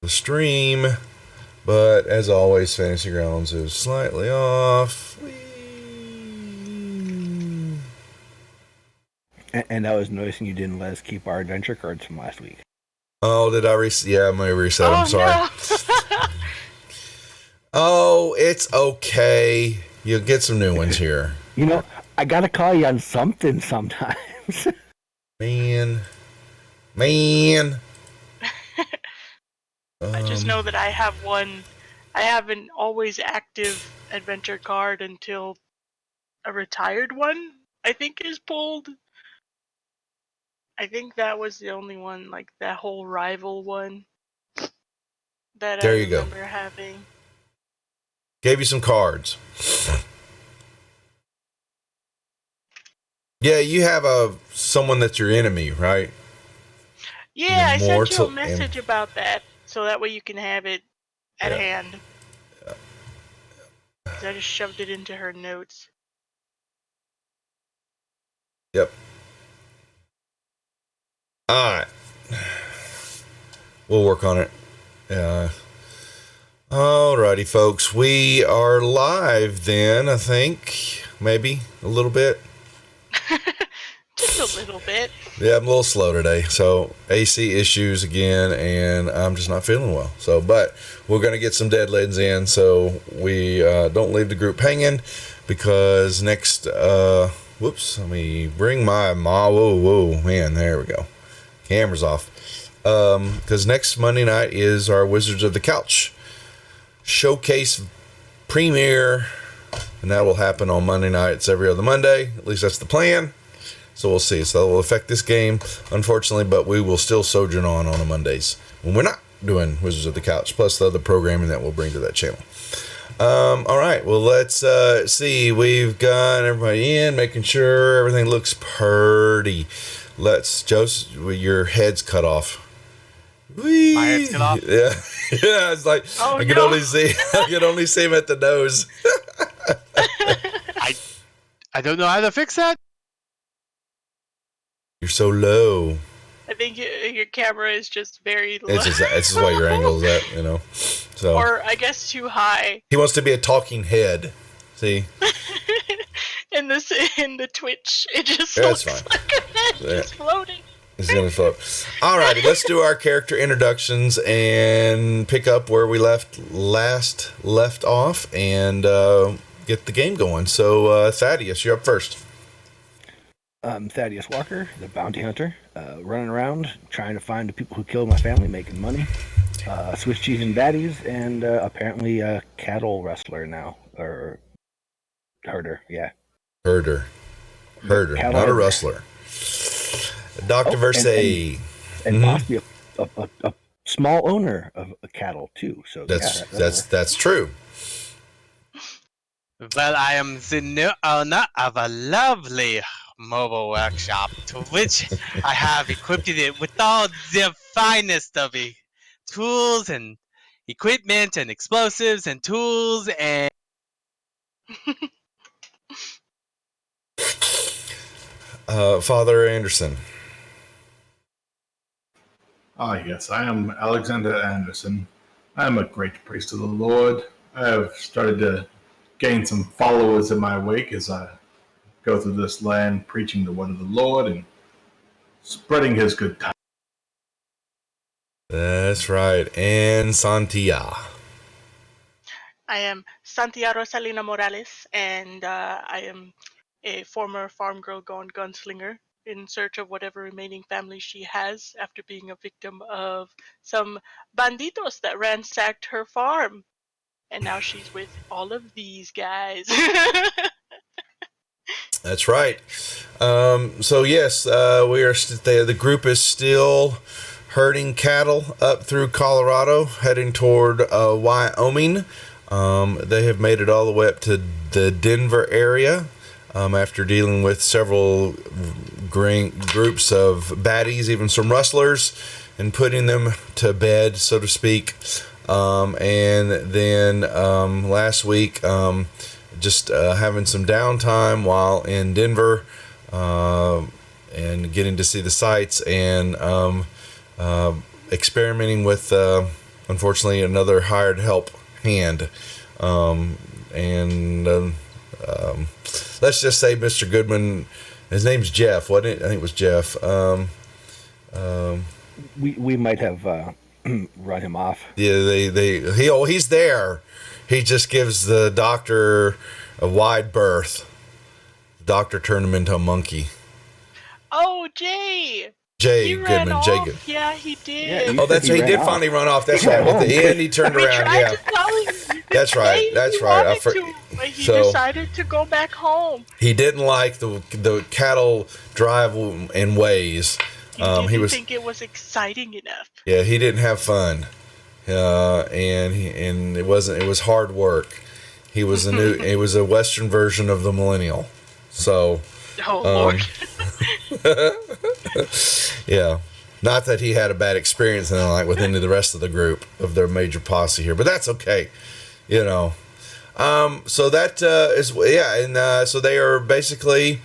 the stream. But as always, Fantasy Grounds is slightly off. And I was noticing you didn't let us keep our adventure cards from last week. Oh, did I reset? Yeah, I may have reset. I'm sorry. No. Oh, it's okay. You'll get some new ones here. You know, I gotta call you on something sometimes. Man. I just know that I have one. I have an always active adventure card until a retired one, I think, is pulled. I think that was the only one, like that whole rival one that There I you go. remember having. Gave you some cards. Yeah, you have someone that's your enemy, right? Yeah, I sent you a message about that, so that way you can have it at hand. So I just shoved it into her notes. Yep. Alright. We'll work on it. Alrighty, folks. We are live then, I think. Maybe a little bit. Just a little bit. Yeah, I'm a little slow today. So AC issues again, and I'm just not feeling well. So, but we're going to get some Deadlands in, so we don't leave the group hanging, because next, whoops, let me bring my whoa, man, there we go. Camera's off. Because next Monday night is our Wizards of the Couch showcase premiere, and that will happen on Monday nights every other Monday. At least that's the plan. So we'll see. So it will affect this game, unfortunately, but we will still sojourn on a Mondays when we're not doing Wizards of the Couch, plus the other programming that we'll bring to that channel. All right. Well, let's see. We've got everybody in, making sure everything looks pretty. Let's, Joseph, your head's cut off. Whee! My head's cut off? Yeah. Yeah, it's like, I can only see him at the nose. I don't know how to fix that. You're so low. I think your camera is just very low. It's just why your angle's at, you know. So. Or I guess too high. He wants to be a talking head. See? in the Twitch, it just looks like a head just floating. It's gonna float. Alrighty, let's do our character introductions and pick up where we left off and get the game going. So Thaddeus, you're up first. Thaddeus Walker, the bounty hunter, running around trying to find the people who killed my family, making money, Swiss cheese and baddies, and apparently a cattle wrestler now, or herder, yeah. Herder, not a rustler. Dr. Versay. And possibly a small owner of a cattle too. So that's true. Well, I am the new owner of a lovely mobile workshop, to which I have equipped it with all the finest of tools and equipment and explosives and tools and... Father Anderson. Yes, I am Alexander Anderson. I am a great priest of the Lord. I have started to gain some followers in my wake as I go through this land preaching the word of the Lord and spreading his good tidings. That's right. And Santia. I am Santia Rosalina Morales, and I am a former farm girl gone gunslinger in search of whatever remaining family she has after being a victim of some banditos that ransacked her farm. And now she's with all of these guys. That's right. So yes, we are. The group is still herding cattle up through Colorado, heading toward Wyoming. They have made it all the way up to the Denver area after dealing with several groups of baddies, even some rustlers, and putting them to bed, so to speak. And then last week, just having some downtime while in Denver and getting to see the sights and experimenting with unfortunately, another hired help hand. Let's just say Mr. Goodman, his name's Jeff, wasn't it? I think it was Jeff. We might have run him off. Yeah, he's there. He just gives the doctor a wide berth. The doctor turned him into a monkey. Oh, Jay. Jay He ran Goodman. off. Jay Goodman. Yeah, he did. Yeah, Oh, that's He right. He ran did off. finally run off. That's He right. went At the home. end, he turned We around. tried Yeah, to tell him. that's right. He That's right. wanted to, but he So- decided to go back home. he didn't like the cattle drive and ways. He didn't he was think it was exciting enough. yeah. He didn't have fun, and it wasn't. It was hard work. He was a new. It was a Western version of the millennial. So. Oh, Lord. Yeah. Not that he had a bad experience with any of the rest of the group of their major posse here, but that's okay. So that is, yeah. And so they are basically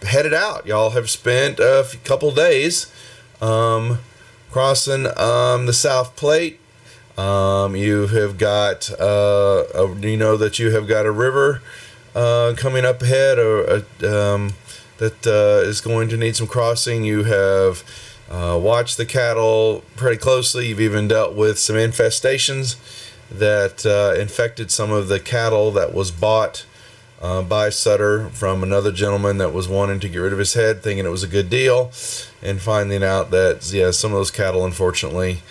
headed out. Y'all have spent a couple days crossing the South Plate. You have got, that you have got a river coming up ahead that is going to need some crossing. You have watched the cattle pretty closely. You've even dealt with some infestations that infected some of the cattle that was bought by Sutter from another gentleman that was wanting to get rid of his head, thinking it was a good deal, and finding out that, some of those cattle, unfortunately,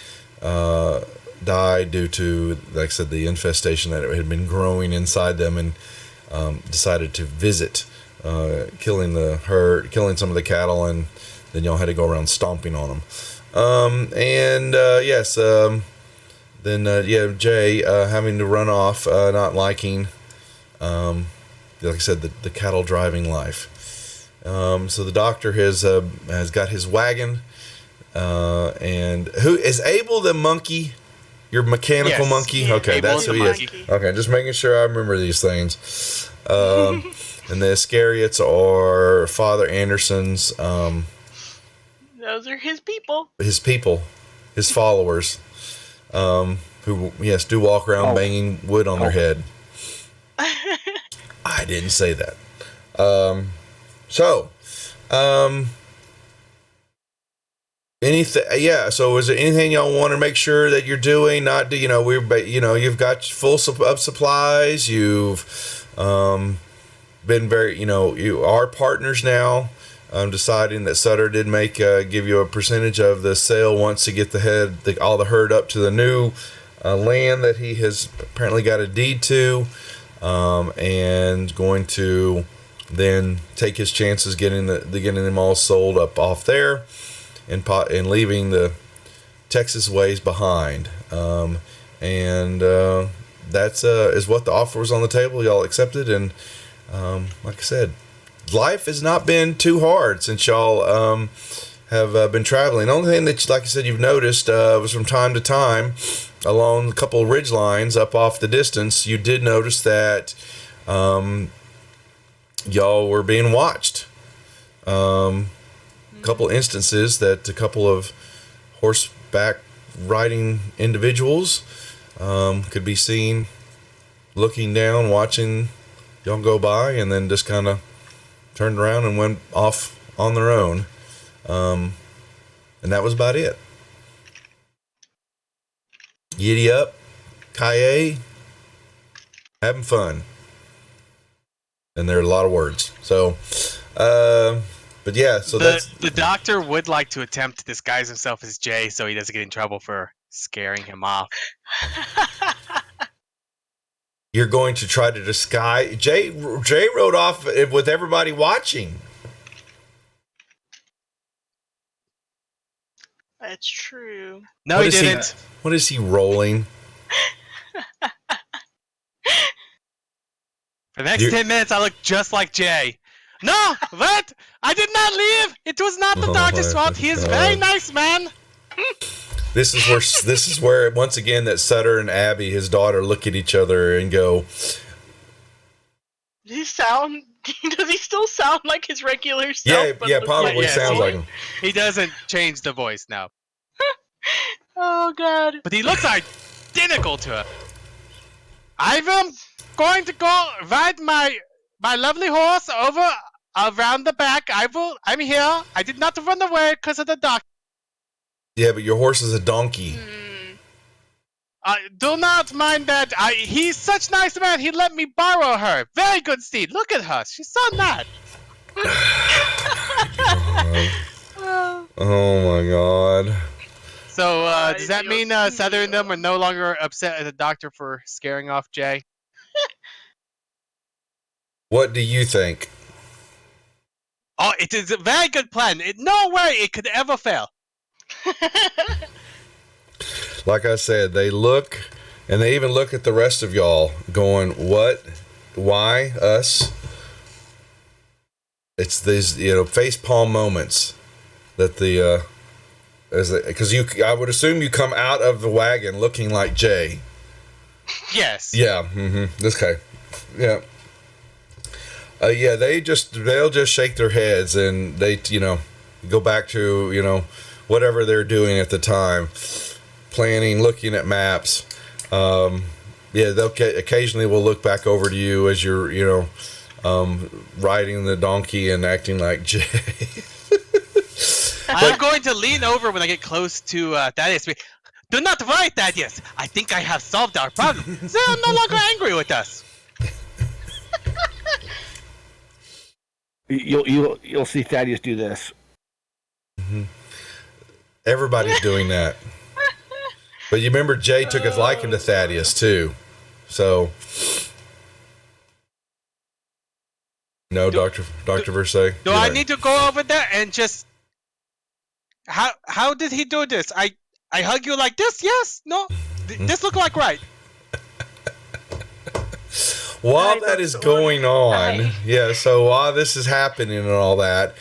died due to, like I said, the infestation that had been growing inside them, and decided to visit, killing the herd, killing some of the cattle, and then y'all had to go around stomping on them. Jay having to run off, not liking, like I said, the cattle driving life. So the doctor has got his wagon, and who is Abel the monkey? Your mechanical Yes. monkey? Yeah, Okay, Abel that's the who he is. monkey. Okay, just making sure I remember these things. And the Iscariots are Father Anderson's, Those are his people. his people, his followers, who, yes, do walk around banging wood on their head. I didn't say that. Anything? Yeah. So, is there anything y'all want to make sure that you're doing? Not, you've got full of supplies. You've been very, you are partners now. Deciding that Sutter did give you a percentage of the sale once to get all the herd up to the new land that he has apparently got a deed to, and going to then take his chances getting them all sold up off there, and leaving the Texas ways behind. That's is what the offer was on the table. Y'all accepted, and like I said, life has not been too hard since y'all have been traveling. The only thing that, like I said, you've noticed was from time to time along a couple of ridge lines up off the distance, you did notice that y'all were being watched. Couple instances that a couple of horseback riding individuals could be seen looking down, watching y'all go by, and then just kind of turned around and went off on their own. And that was about it. Giddy up, Kaye, having fun. And there are a lot of words. So, but yeah, so the doctor would like to attempt to disguise himself as Jay so he doesn't get in trouble for scaring him off. You're going to try to disguise. Jay rode off with everybody watching. That's true. No, he didn't. What is he rolling? For the next 10 minutes, I look just like Jay. No, what? I did not leave. It was not the doctor's fault. He is a very nice man. This is where once again that Sutter and Abby, his daughter, look at each other and go, Does he still sound like his regular self? yeah, probably Yes, sounds like him. He doesn't change the voice now. Oh God. But he looks identical to her. I'm going to go ride my lovely horse over around the back. I'm here. I did not run away because of the doctor. Yeah, but your horse is a donkey. Do not mind that. He's such a nice man. He let me borrow her. Very good steed. Look at her. She's so nice. Oh my God. So does that mean Southern and them are no longer upset at the doctor for scaring off Jay? What do you think? Oh, it is a very good plan. No way it could ever fail. Like I said, they look, and they even look at the rest of y'all going, what? Why us? It's these, face palm moments that because I would assume you come out of the wagon looking like Jay. Yes. Yeah. This guy. Yeah. They'll just shake their heads and they, go back to, whatever they're doing at the time, planning, looking at maps. They'll occasionally will look back over to you as you're, riding the donkey and acting like Jay. I'm going to lean over when I get close to Thaddeus. Do not worry, Thaddeus. I think I have solved our problem. They are no longer angry with us. You'll see Thaddeus do this. Everybody's doing that. But you remember Jay took a liking to Thaddeus too. So no, Dr. Versailles. Do I need to go over there and just how did he do this? I hug you like this? Yes? No? This look like right. While that is going on, so while this is happening and all that,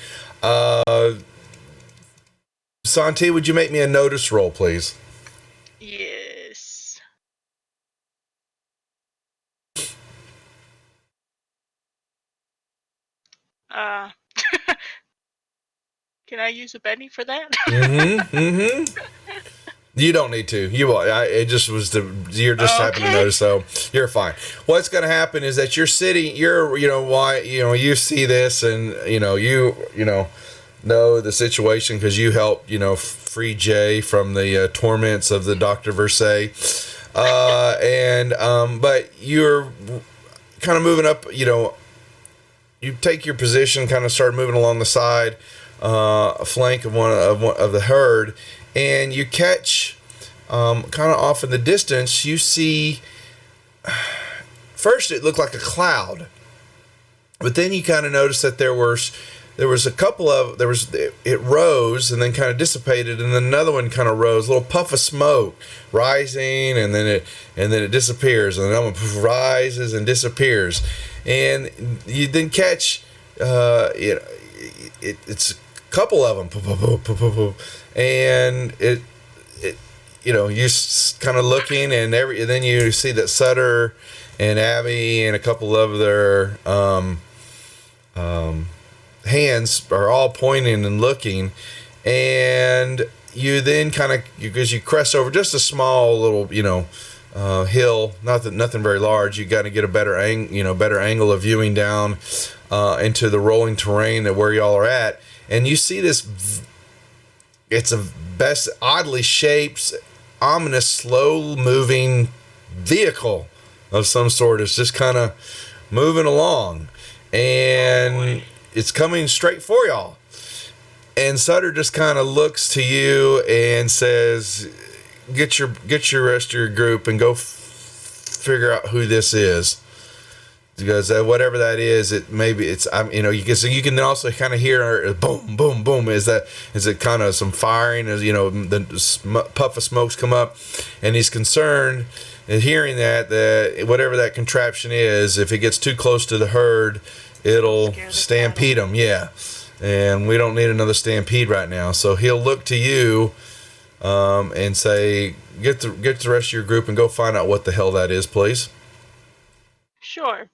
Santi, would you make me a notice roll, please? Yes. Can I use a Benny for that? You don't need to. It just was you're just happening to notice, so you're fine. What's going to happen is that you're sitting. You see this, and you know the situation because you helped free Jay from the torments of the Dr. Versailles, but you're kind of moving up. You take your position, kind of start moving along the side, flank of one of the herd. And you catch, kind of off in the distance, you see, first it looked like a cloud, but then you kind of notice that there was it rose and then kind of dissipated, and then another one kind of rose, a little puff of smoke rising, and then it disappears, and another one rises and disappears, and you then catch, it's a couple of them, and it you kind of looking, and then you see that Sutter and Abby and a couple of their hands are all pointing and looking, and you then kind of because you crest over just a small little hill, nothing very large. You got to get a better angle of viewing down into the rolling terrain of where y'all are at, and you see this. It's a oddly shaped, ominous, slow-moving vehicle of some sort. It's just kind of moving along, and it's coming straight for y'all. And Sutter just kind of looks to you and says, "Get your rest of your group and go figure out who this is." Because whatever that is, you can also kind of hear boom, boom, boom. Is it kind of some firing? As the puff of smokes come up, and he's concerned at hearing that whatever that contraption is, if it gets too close to the herd, it'll stampede them. Yeah, and we don't need another stampede right now. So he'll look to you, and say, "Get the rest of your group and go find out what the hell that is, please." Sure.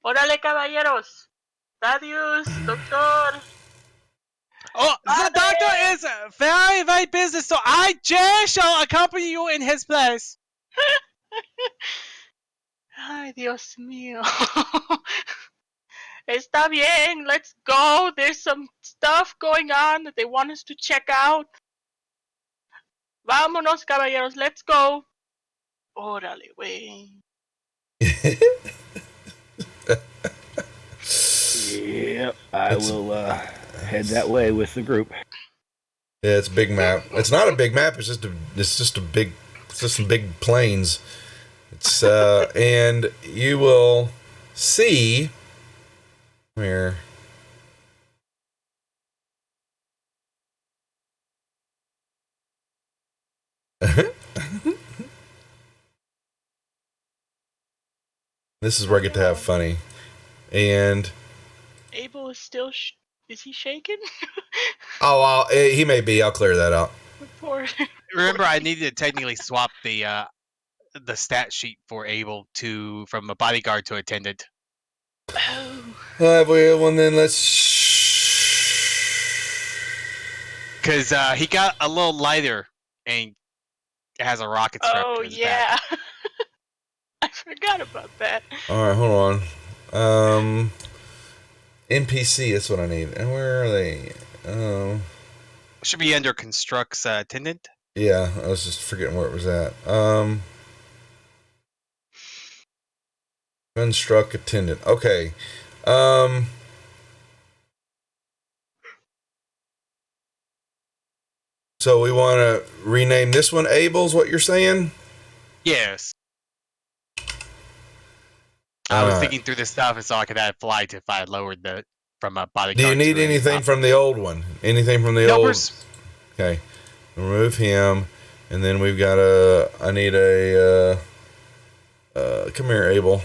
Órale, caballeros. Thaddeus, doctor. Oh, the doctor is very, very busy, so I just shall accompany you in his place. Ay, Dios mío. Está bien, let's go. There's some stuff going on that they want us to check out. Vámonos, caballeros, let's go. Órale, güey. Yep, I will head that way with the group. Yeah, it's a big map. It's not a big map. It's just some big plains. It's and you will see where. This is where I get to have funny, and Abel is still. Is he shaking? he may be. I'll clear that out. Poor. Remember, I needed to technically swap the stat sheet for Abel from a bodyguard to attendant. Oh. Well, then let's. Because he got a little lighter and has a rocket strap Oh, to his back. yeah. I forgot about that. All right, hold on. NPC. That's what I need. And where are they? Should be under constructs attendant. Yeah, I was just forgetting where it was at. Construct attendant. Okay. So we want to rename this one Abel's, what you're saying? Yes. I was thinking through this stuff and so I could add flight if I lowered the from a bodyguard. Do you need anything from the old one? Anything from the old? Okay. Remove him, and then we've got I need a. Come here, Abel.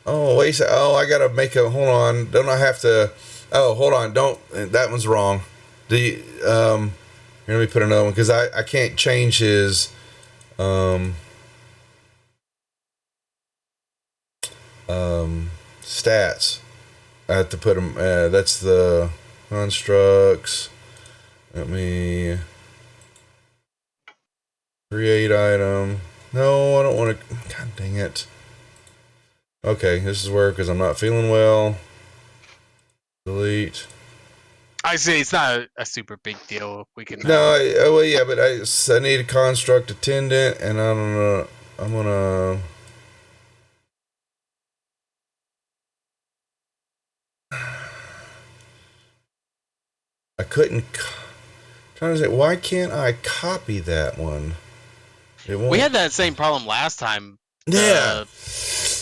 Oh, wait. I gotta make a. Hold on. Don't I have to? Oh, hold on. Don't. That one's wrong. Here, let me put another one because I can't change his. Stats. I have to put them. That's the constructs. Let me create item. No, I don't want to. God dang it. Okay, this is where because I'm not feeling well. Delete. I see. It's not a super big deal. We can. No, well, yeah, but I need a construct attendant, and I don't know. I'm gonna. I couldn't. Trying to say, why can't I copy that one? We had that same problem last time. Yeah.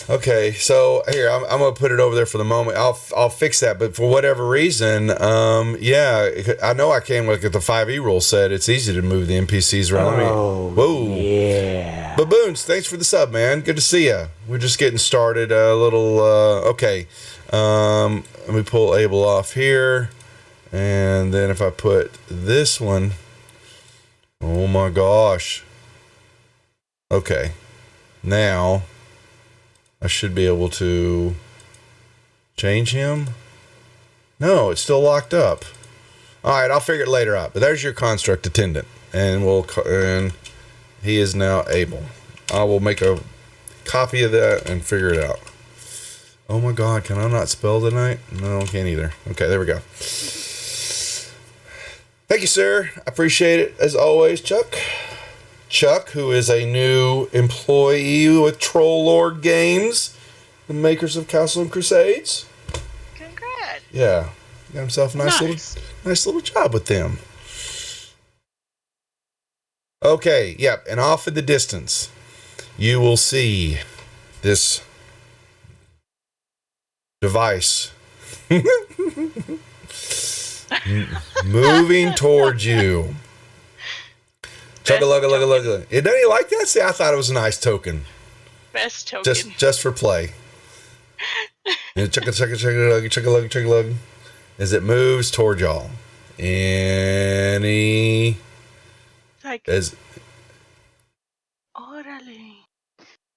Okay, so here I'm gonna put it over there for the moment. I'll fix that, but for whatever reason, yeah, I know I can look at the 5e rule said it's easy to move the NPCs around. Whoa, yeah. Baboons, thanks for the sub, man. Good to see you. We're just getting started. A little okay. Let me pull Abel off here. And then if I put this one, oh my gosh. Okay. Now, I should be able to change him. No, it's still locked up. All right, I'll figure it later out. But there's your construct attendant. And he is now Abel. I will make a copy of that and figure it out. Oh my God, can I not spell tonight? No, I can't either. Okay, there we go. Thank you, sir. I appreciate it, as always, Chuck. Chuck, who is a new employee with Troll Lord Games, the makers of Castle and Crusades. Congrats. Yeah, got himself a nice little job with them. Okay, yep, and off in the distance, you will see this device moving towards you. Chugga-lugga-lugga-lugga. Doesn't he like that? See, I thought it was a nice token. Best token. Just for play. Chugga-lugga-chugga-lugga as it moves toward y'all. Any... Like... As... Orale.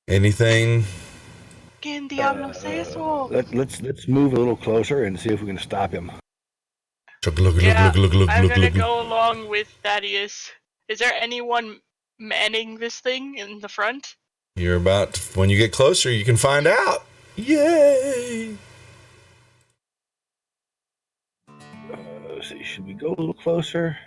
Anything ¿Quién diablos es eso? Let's move a little closer and see if we can stop him. Yeah, I'm gonna go along with Thaddeus. Is there anyone manning this thing in the front? You're about to, when you get closer, you can find out. Yay! Let's see, should we go a little closer?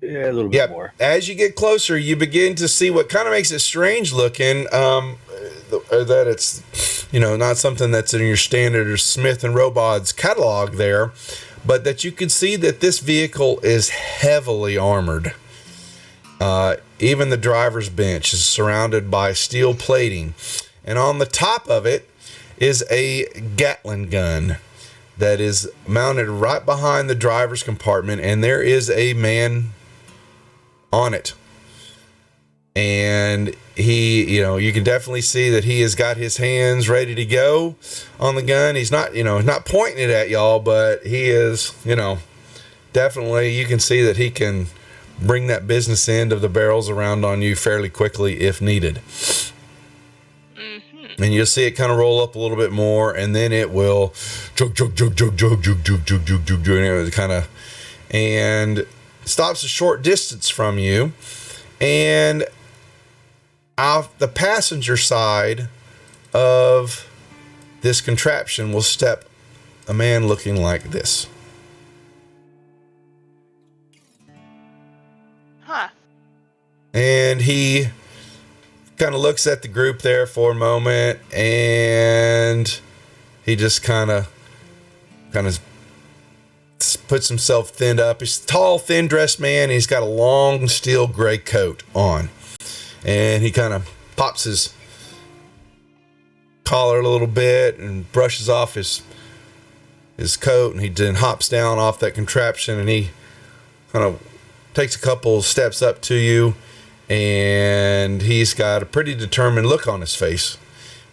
Yeah, a little bit more. As you get closer, you begin to see what kind of makes it strange looking. That it's, not something that's in your standard Smith and Robots catalog there, but that you can see that this vehicle is heavily armored. Even the driver's bench is surrounded by steel plating, and on the top of it is a Gatling gun that is mounted right behind the driver's compartment, and there is a man on it. And he, you can definitely see that he has got his hands ready to go on the gun. He's not, not pointing it at y'all, but he is, definitely, you can see that he can bring that business end of the barrels around on you fairly quickly if needed. Mm-hmm. And you'll see it kind of roll up a little bit more, and then it will and stops a short distance from you, and off the passenger side of this contraption will step a man looking like this. Huh. And he kind of looks at the group there for a moment, and he just kind of puts himself thinned up. He's a tall, thin-dressed man. He's got a long steel gray coat on, and he kind of pops his collar a little bit and brushes off his coat, and he then hops down off that contraption, and he kind of takes a couple steps up to you, and he's got a pretty determined look on his face,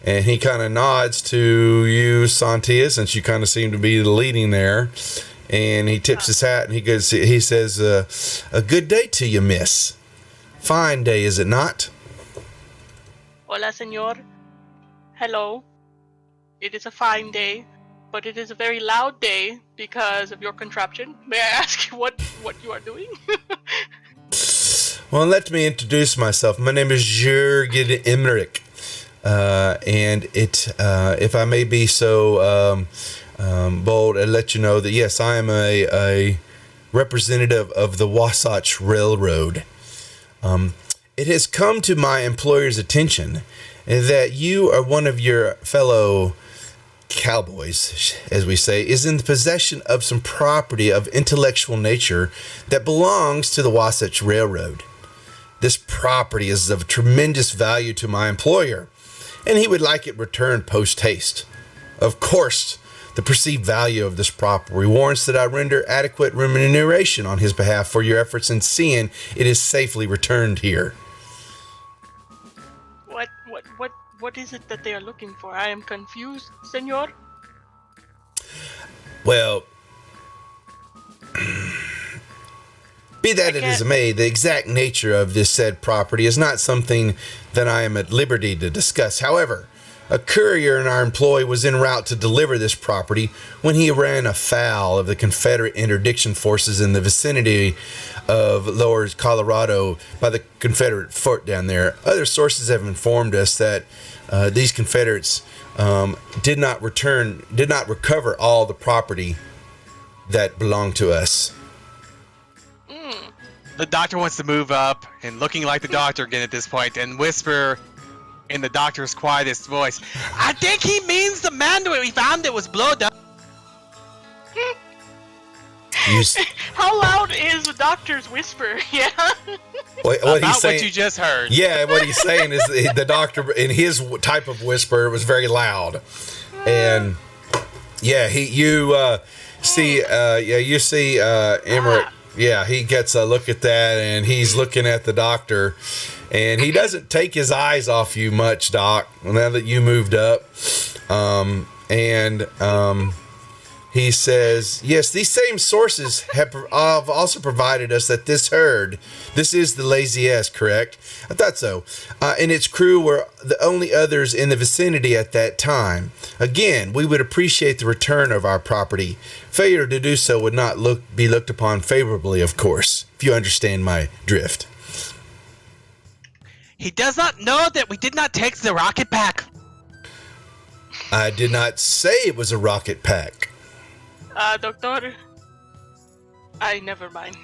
and he kind of nods to you, Santia, since you kind of seem to be the leading there, and he tips his hat, and he says, a good day to you, miss. Fine day, is it not? Hola, señor. Hello. It is a fine day, but it is a very loud day because of your contraption. May I ask you what you are doing? Well, let me introduce myself. My name is Jürgen Emmerich, and if I may be so bold, and let you know that yes, I am a representative of the Wasatch Railroad. It has come to my employer's attention that you or one of your fellow cowboys, as we say, is in the possession of some property of intellectual nature that belongs to the Wasatch Railroad. This property is of tremendous value to my employer, and he would like it returned post-haste. Of course, the perceived value of this property warrants that I render adequate remuneration on his behalf for your efforts in seeing it is safely returned here. What is it that they are looking for? I am confused, senor. Well, be that it as may, the exact nature of this said property is not something that I am at liberty to discuss. However, a courier in our employ was en route to deliver this property when he ran afoul of the Confederate interdiction forces in the vicinity of Lower Colorado by the Confederate fort down there. Other sources have informed us that these Confederates did not recover all the property that belonged to us. The doctor wants to move up and looking like the doctor again at this point and whisper in the doctor's quietest voice, I think he means the man that we found that was blowed up. How loud is the doctor's whisper? Yeah. What he's saying, what you just heard. Yeah, what he's saying is the doctor, in his type of whisper, was very loud. And yeah, you see Emmerich. Yeah, he gets a look at that, and he's looking at the doctor, and he doesn't take his eyes off you much, Doc, now that you moved up. He says, yes, these same sources have also provided us that this is the Lazy S, correct? I thought so. And its crew were the only others in the vicinity at that time. Again, we would appreciate the return of our property. Failure to do so would not be looked upon favorably, of course, if you understand my drift. He does not know that we did not take the rocket pack. I did not say it was a rocket pack. Doctor, never mind.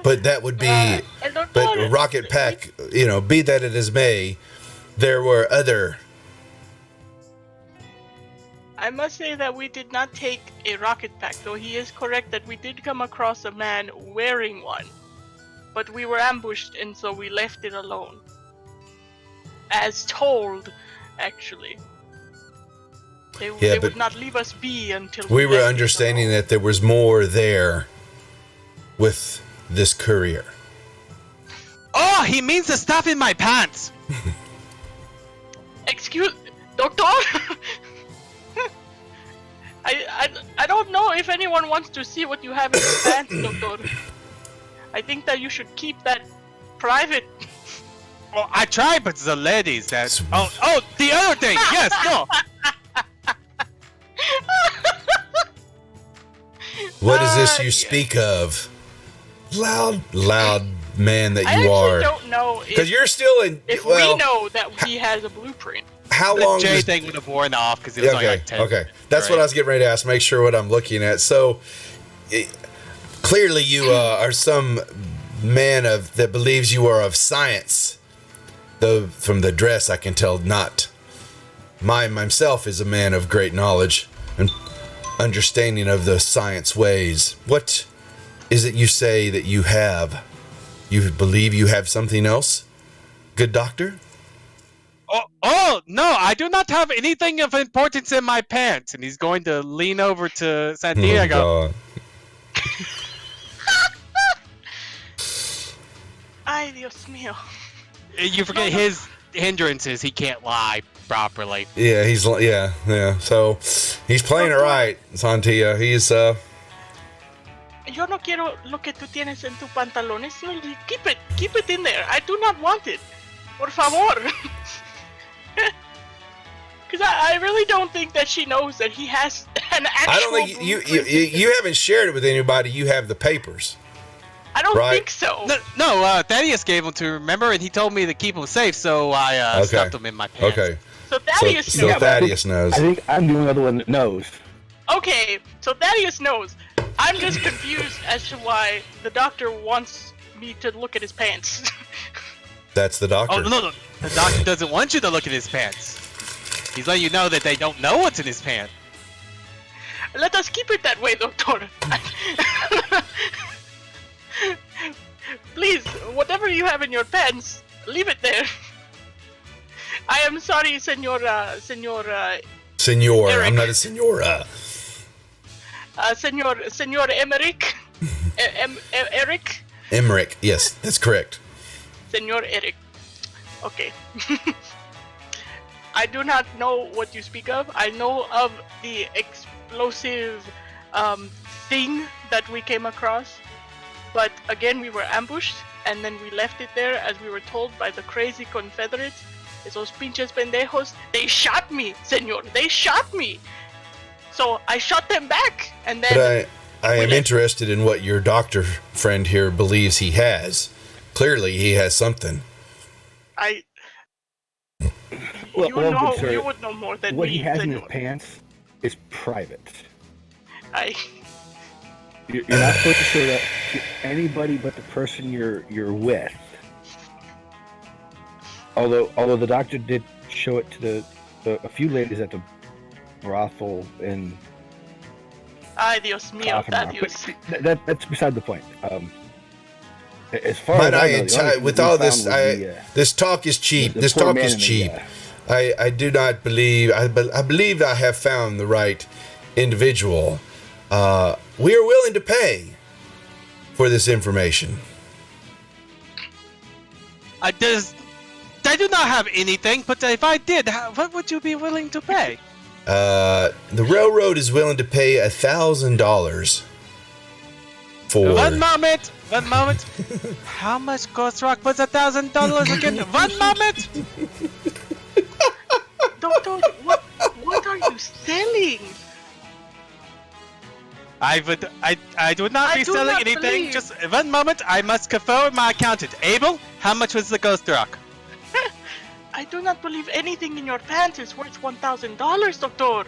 But that would be, but a rocket pack, be that it as may, there were other. I must say that we did not take a rocket pack, though he is correct that we did come across a man wearing one. But we were ambushed, and so we left it alone. As told, actually. They would not leave us be until we were understanding that there was more there with this courier. Oh, he means the stuff in my pants. Excuse, Doctor? I don't know if anyone wants to see what you have in your pants, Doctor. I think that you should keep that private. Oh, I tried, but the ladies that. Oh, the other thing. Yes, no. What is this you speak of? Loud man that you are. I don't know because you're still in. If we know that he has a blueprint. How the long? J thing would have worn off because it was like 10. Okay, that's what I was getting ready to ask. Make sure what I'm looking at. So, clearly, you are some man that believes you are of science. Though from the dress, I can tell not. Myself is a man of great knowledge and understanding of the science ways. What is it you say that you have? You believe you have something else? Good doctor? Oh, no, I do not have anything of importance in my pants. And he's going to lean over to Santiago. Oh, Ay, Dios mío. You forget his hindrances. He can't lie properly. Yeah, yeah. So he's playing it right, Santia. He's Yo no quiero lo que tú tienes en tus pantalones. Keep it in there. I do not want it. Por favor. Because I really don't think that she knows that he has an actual. I don't think you haven't shared it with anybody. You have the papers. I don't think so. No, Thaddeus gave them to me, remember, and he told me to keep them safe, so I stuffed them in my pants. Okay. So Thaddeus knows. So Thaddeus knows. I think I'm the only other one that knows. Okay, so Thaddeus knows. I'm just confused as to why the doctor wants me to look at his pants. That's the doctor. Oh, no. The doctor doesn't want you to look at his pants. He's letting you know that they don't know what's in his pants. Let us keep it that way, Doctor. Please, whatever you have in your pants, leave it there. I am sorry, Senor. Senor, Eric. I'm not a senora. Senor Emmerich. Eric. Emmerich, yes, that's correct. Senor Eric. Okay. I do not know what you speak of. I know of the explosive thing that we came across. But again, we were ambushed, and then we left it there as we were told by the crazy Confederates. Esos pinches pendejos, they shot me, senor. They shot me. So I shot them back, and then... But I am interested in what your doctor friend here believes he has. Clearly, he has something. You would know more than what me, he has senor. in his pants is private. You're not supposed to show that to anybody but the person you're with. Although the doctor did show it to a few ladies at the brothel in. Ay, Dios mío, That's beside the point. As far but as I know, with all this, this talk is cheap. This talk is cheap. I do not believe. I believe I have found the right individual. We are willing to pay for this information. I do not have anything, but if I did, what would you be willing to pay? The railroad is willing to pay $1,000 for. One moment. How much Ghost Rock was $1,000 again? One moment. Doctor, what are you selling? I would not be do selling not anything. believe- Just one moment. I must confer with my accountant. Abel, how much was the Ghost Rock? I do not believe anything in your pants is worth $1,000, Doctor.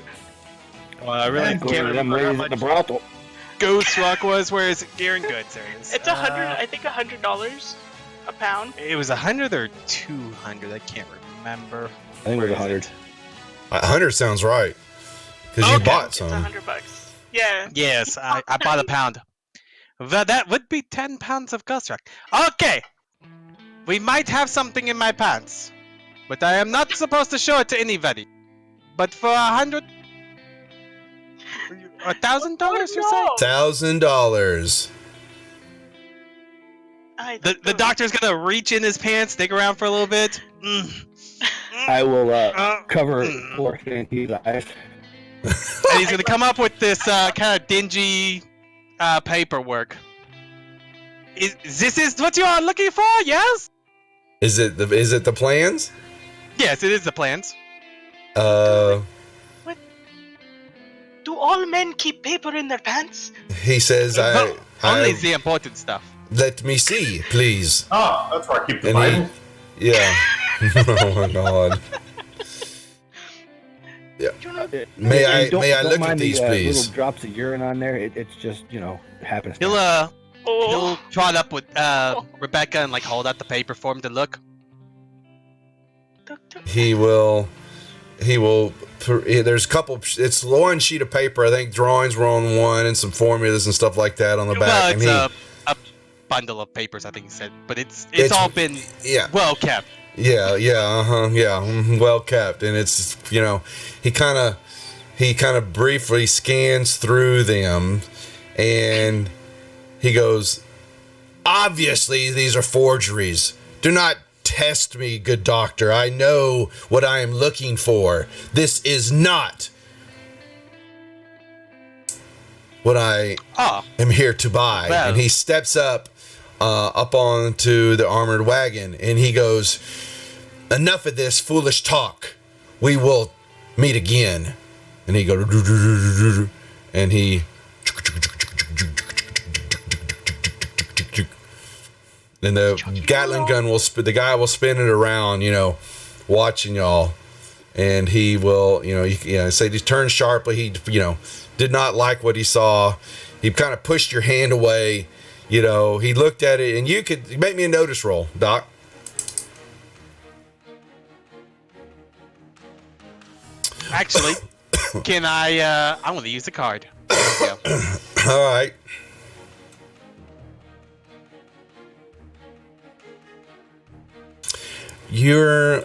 Well, I really Go can't to them remember how ladies at the much brothel. Ghost Rock was. Where is it? Gearing Goods. There it is. It's I think $100 a pound. It was 100 or 200. I can't remember. I think it was 100. 100 sounds right. Because you Okay. bought It's some. $100. Yeah. Yes, I bought a pound. That would be 10 pounds of Ghost Rock. Okay. We might have something in my pants. But I am not supposed to show it to anybody. But for $1,000, you say? $1,000. The doctor's gonna reach in his pants, dig around for a little bit. I will cover Orphan's eyes. And he's gonna come up with this kind of dingy paperwork. This is what you are looking for? Yes. Is it the plans? Yes, it is the plans. Do all men keep paper in their pants? He says, Only the important stuff. let me see, please. Oh, that's where I keep the And Bible. Yeah. Oh my God. May I look at these, please? Little drops of urine on there. It's just happens. He'll trot up with Rebecca and like hold out the paper for him to look. Doctor. He will. There's a couple. It's one sheet of paper. I think drawings were on one, and some formulas and stuff like that on the back. Well, and it's a bundle of papers, I think he said, but it's all been well kept. Yeah, well kept, and it's he kind of briefly scans through them, and he goes, obviously these are forgeries. Do not test me, good doctor. I know what I am looking for. This is not what I am here to buy. Well. And he steps up onto the armored wagon, and he goes, enough of this foolish talk. We will meet again. And he goes, and he, and the Gatling gun the guy will spin it around, watching y'all, and he will, say he turned sharply. He, did not like what he saw. He kind of pushed your hand away. He looked at it, and you could make me a notice roll, Doc. Actually, can I want to use the card. There we go. All right. You're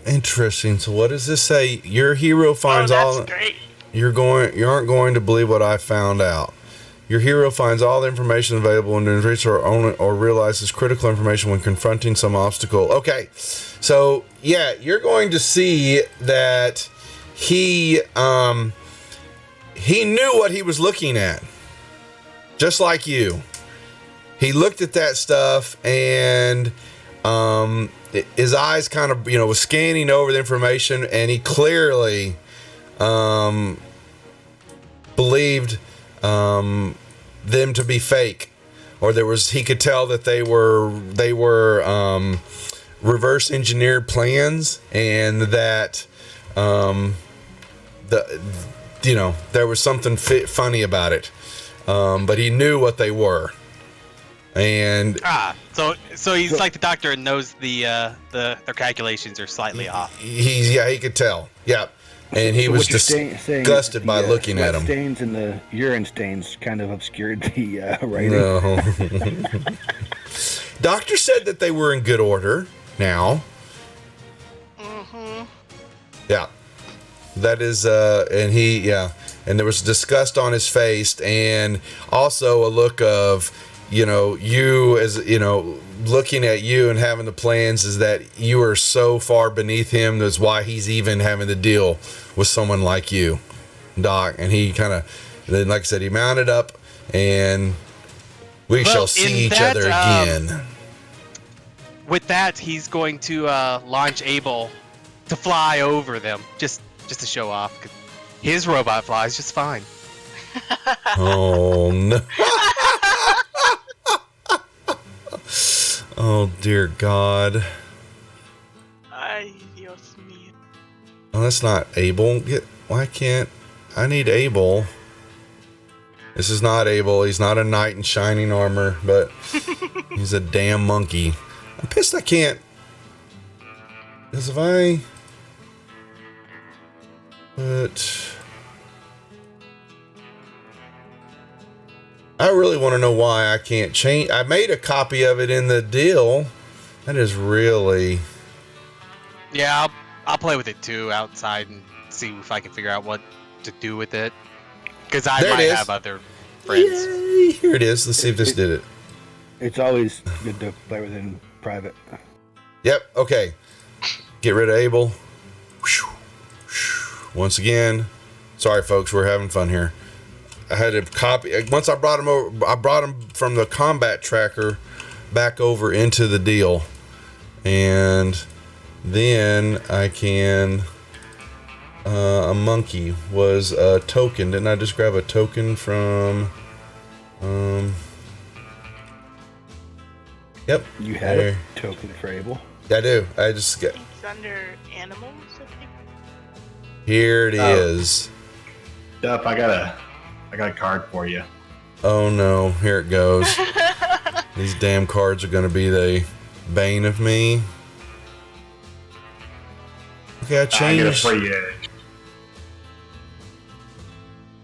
interesting. So what does this say? Your hero finds all. Great. You aren't going to believe what I found out. Your hero finds all the information available and enrich or realizes critical information when confronting some obstacle. Okay, so yeah, you're going to see that he knew what he was looking at, just like you. He looked at that stuff, and his eyes kind of was scanning over the information, and he clearly believed them to be fake, or he could tell that they were reverse engineered plans, and that there was something funny about it, but he knew what they were. And so he's like the doctor and knows their calculations are slightly off. He could tell. Yeah. And he was disgusted by looking at him. The stains and the urine stains kind of obscured the writing. No. Doctor said that they were in good order now. Mm-hmm. Yeah. That is, and there was disgust on his face, and also a look of, you as looking at you and having the plans is that you are so far beneath him. That's why he's even having to deal with someone like you, Doc. And he kind of, then like I said, he mounted up, and we shall see each other again. With that, he's going to launch Abel to fly over them, just to show off. 'Cause his robot flies just fine. Oh no! Oh dear God! Ay, Dios mío. Oh, that's not Abel. Why can't I need Abel? This is not Abel. He's not a knight in shining armor, but he's a damn monkey. I'm pissed I can't. Because if I put... I really want to know why I can't change. I made a copy of it in the deal. That is really... Yeah, I'll play with it too outside and see if I can figure out what to do with it. Because I might have other friends. Yay! Here it is. Let's see if this did it. It's always good to play within private. Yep. Okay. Get rid of Abel. Once again, sorry folks, we're having fun here. I had to copy. Once I brought him over, I brought him from the combat tracker back over into the deal, and then I can. A monkey was a token. Didn't I just grab a token from? Yep. You had a token for Abel. I do. I just got. It's under animals, I think. Here it is. Duff, I got a card for you. Oh no! Here it goes. These damn cards are going to be the bane of me. Okay, I changed. I get a free edge.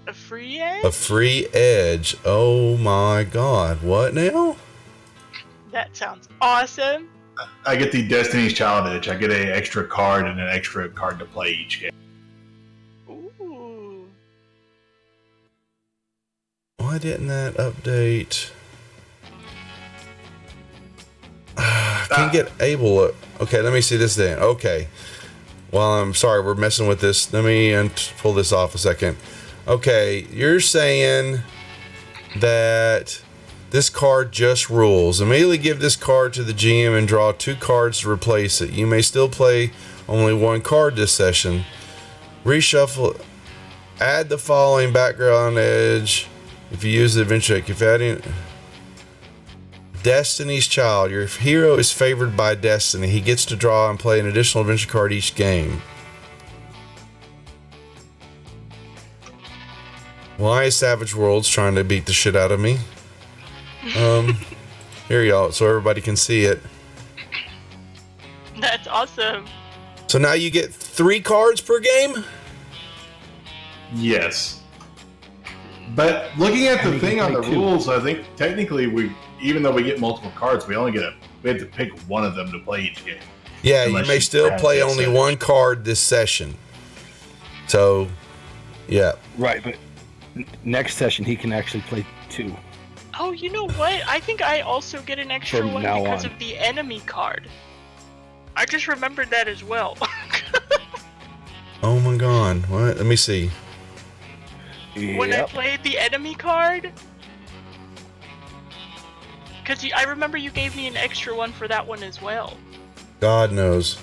A free edge? A free edge. Oh my God! What now? That sounds awesome. I get the Destiny's Child edge. I get an extra card and an extra card to play each game. Ooh. Why didn't that update? I can't get Abel. Okay, let me see this then. Okay. Well, I'm sorry, we're messing with this. Let me pull this off a second. Okay, you're saying that this card just rules. Immediately give this card to the GM and draw 2 cards to replace it. You may still play only 1 card this session. Reshuffle. Add the following background edge. If you use the adventure deck, if adding Destiny's Child, your hero is favored by Destiny. He gets to draw and play an additional adventure card each game. Why is Savage Worlds trying to beat the shit out of me? Here y'all, so everybody can see it. That's awesome. So now you get 3 cards per game? Yes. But looking at the thing on the rules, I think technically even though we get multiple cards, we have to pick one of them to play each game. Yeah, you may still play only 1 card this session. So, yeah. Right, but next session he can actually play 2. Oh, you know what? I think I also get an extra From one now because on. of the enemy card. I just remembered that as well. Oh my God. What? Let me see. When I played the enemy card, because I remember you gave me an extra one for that one as well. God knows.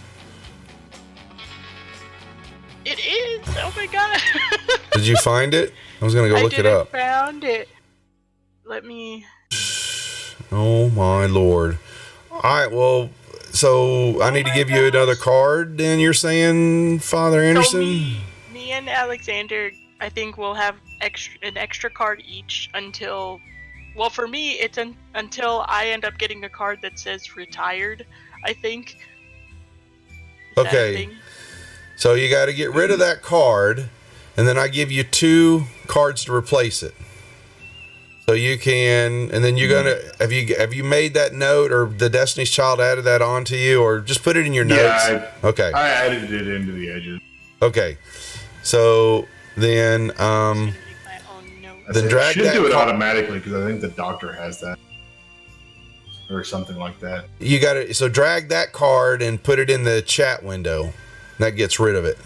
It is. Oh my God. Did you find it? I was gonna go look it up. I found it. Let me. Oh my Lord. All right. Well, so I need to give you another card. Then you're saying, Father Anderson? So me and Alexander, I think we'll have an extra card each until. Well, for me, it's until I end up getting a card that says retired, I think. Okay. So you got to get rid of that card, and then I give you 2 cards to replace it. So you can, and then you're gonna have you made that note, or the Destiny's Child added that on to you, or just put it in your notes? Okay. I added it into the edges. Okay. So then Then drag should that do it card. automatically because I think the doctor has that. or something like that. You got to so drag that card and put it in the chat window. That gets rid of it.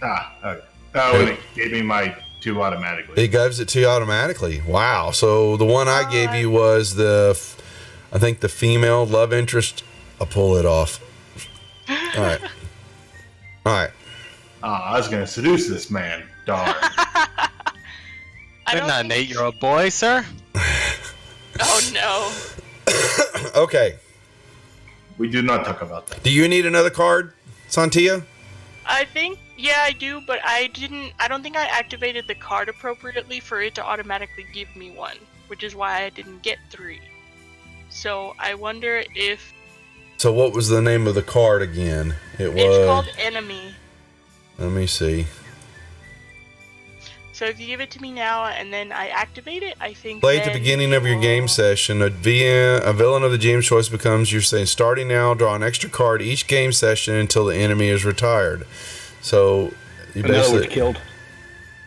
Okay. Oh, and it gave me my 2 automatically. It gives it to you automatically. Wow. So the one I gave you was I think the female love interest. I'll pull it off. All right. All right. I was going to seduce this man. Darn. You're not an 8-year-old boy, sir. Oh no. Okay. We do not talk about that. Do you need another card, Santia? I think, yeah, I do, but I don't think I activated the card appropriately for it to automatically give me one, which is why I didn't get 3. So I wonder if... So what was the name of the card again? It's called Enemy. Let me see. So if you give it to me now and then I activate it, I think Play at the beginning of your game session. A villain of the GM's choice becomes, you're saying, starting now, draw an extra card each game session until the enemy is retired. So you basically killed.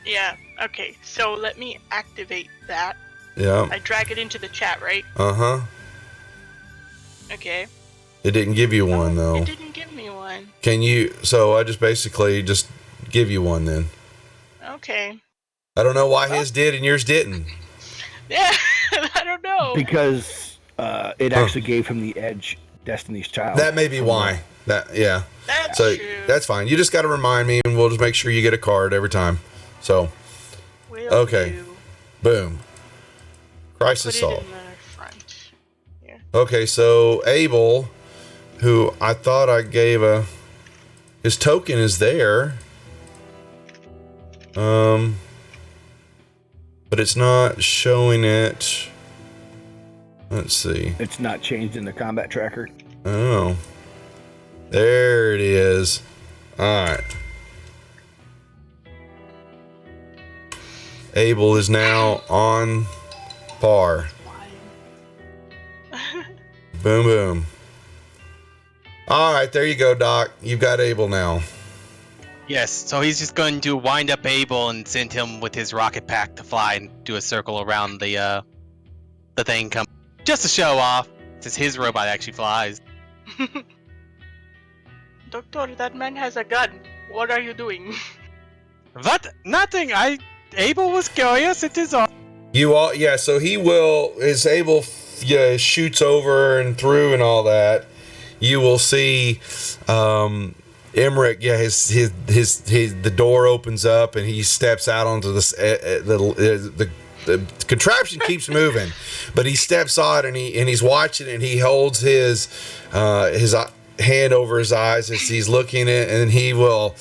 Yeah, okay. So let me activate that. Yeah. I drag it into the chat, right? Uh-huh. Okay. It didn't give you one, though. It didn't give me one. So I just basically just give you one then. Okay. I don't know why his did and yours didn't. Yeah, I don't know. Because it actually gave him the edge, Destiny's Child. That may be why. Yeah. That's So true. that's fine. You just got to remind me, and we'll just make sure you get a card every time. So, okay. Boom. Crisis Put it solved. in the front. Here. Okay, so Abel, who I thought I gave his token is there. But it's not showing it. Let's see. It's not changed in the combat tracker. Oh. There it is. Alright. Abel is now on par. Boom, boom. Alright, there you go, Doc. You've got Abel now. Yes, so he's just going to wind up Abel and send him with his rocket pack to fly and do a circle around the thing, just to show off, since his robot actually flies. Doctor, that man has a gun. What are you doing? What? Nothing. Abel was curious. It is all. So he will, as Abel shoots over and through and all that, you will see Emmerich, the door opens up and he steps out onto the contraption keeps moving, but he steps on and he's watching and he holds his hand over his eyes as he's looking at it, and he will,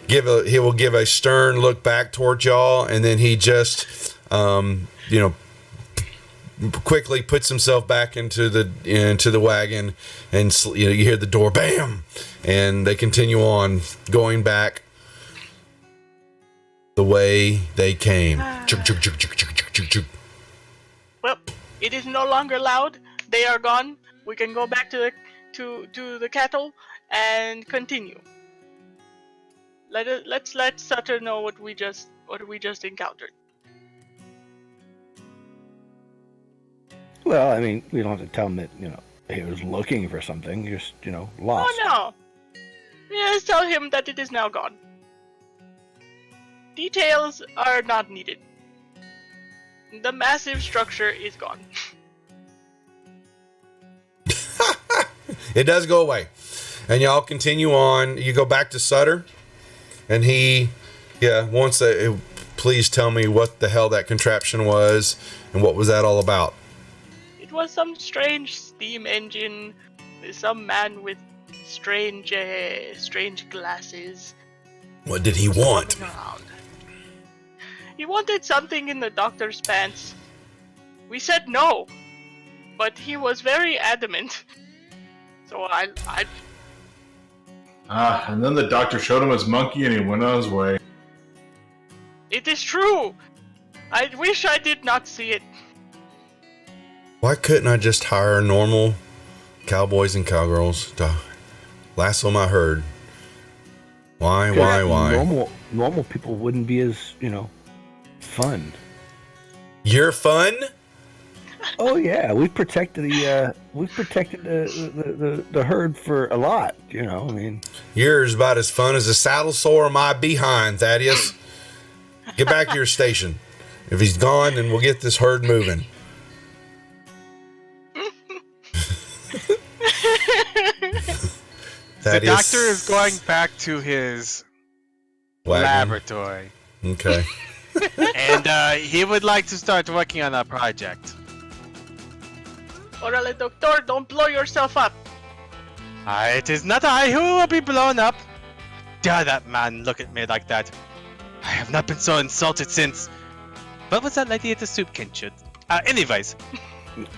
give a stern look back toward y'all, and then he just, quickly puts himself back into the wagon, and you hear the door bam, and they continue on going back the way they came. Well, it is no longer loud. They are gone. We can go back to the cattle and continue. Let's let Sutter know what we just encountered. Well, I mean, we don't have to tell him that, he was looking for something. You're just, lost. Oh no! Yes, tell him that it is now gone. Details are not needed. The massive structure is gone. It does go away. And y'all continue on. You go back to Sutter, and please tell me what the hell that contraption was, and what was that all about? It was some strange steam engine, some man with strange glasses. What did he want? Around. He wanted something in the doctor's pants. We said no, but he was very adamant. So and then the doctor showed him his monkey and he went on his way. It is true. I wish I did not see it. Why couldn't I just hire normal cowboys and cowgirls? Last time I heard. Why? Normal people wouldn't be as, fun. You're fun? Oh yeah, we've protected the herd for a lot. You know, I mean, Yours about as fun as a saddle sore on my behind, Thaddeus. Get back to your station. If he's gone, then we'll get this herd moving. The doctor is going back to his laboratory. Okay. And he would like to start working on a project. Orale, doctor, don't blow yourself up. It is not I who will be blown up. Dare that man look at me like that. I have not been so insulted since... What was that lady at the soup kitchen? Anyways.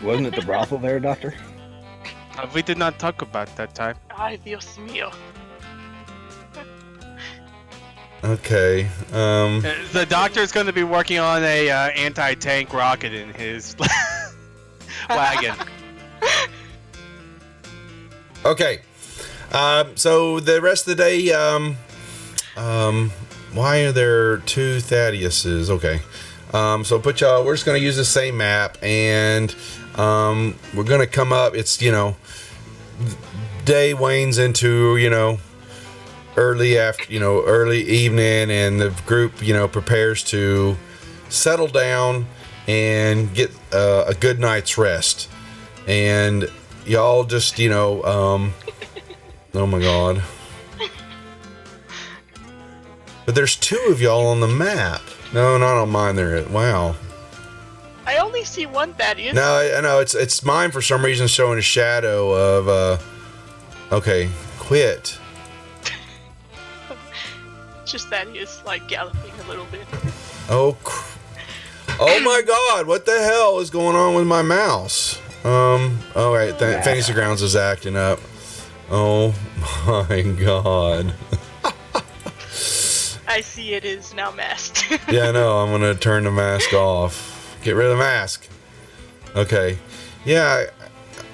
Wasn't it the brothel there, Doctor? We did not talk about that time. Ay, Dios mío. Okay. The doctor is going to be working on a anti-tank rocket in his wagon. Okay. So the rest of the day, why are there two Thaddeus's? Okay. So we're just going to use the same map, and we're going to come up. It's, day wanes into, early evening, and the group, prepares to settle down and get a good night's rest. And y'all just, oh my God. But there's two of y'all on the map. No, not on mine there. Wow. I only see one Thaddeus. No, I know it's mine for some reason showing a shadow of okay, quit. Just Thaddeus like galloping a little bit. Oh my God, what the hell is going on with my mouse? All right, Fantasy Grounds is acting up. Oh my God. I see it is now masked. Yeah, no, I'm gonna turn the mask off. Get rid of the mask. Okay. Yeah,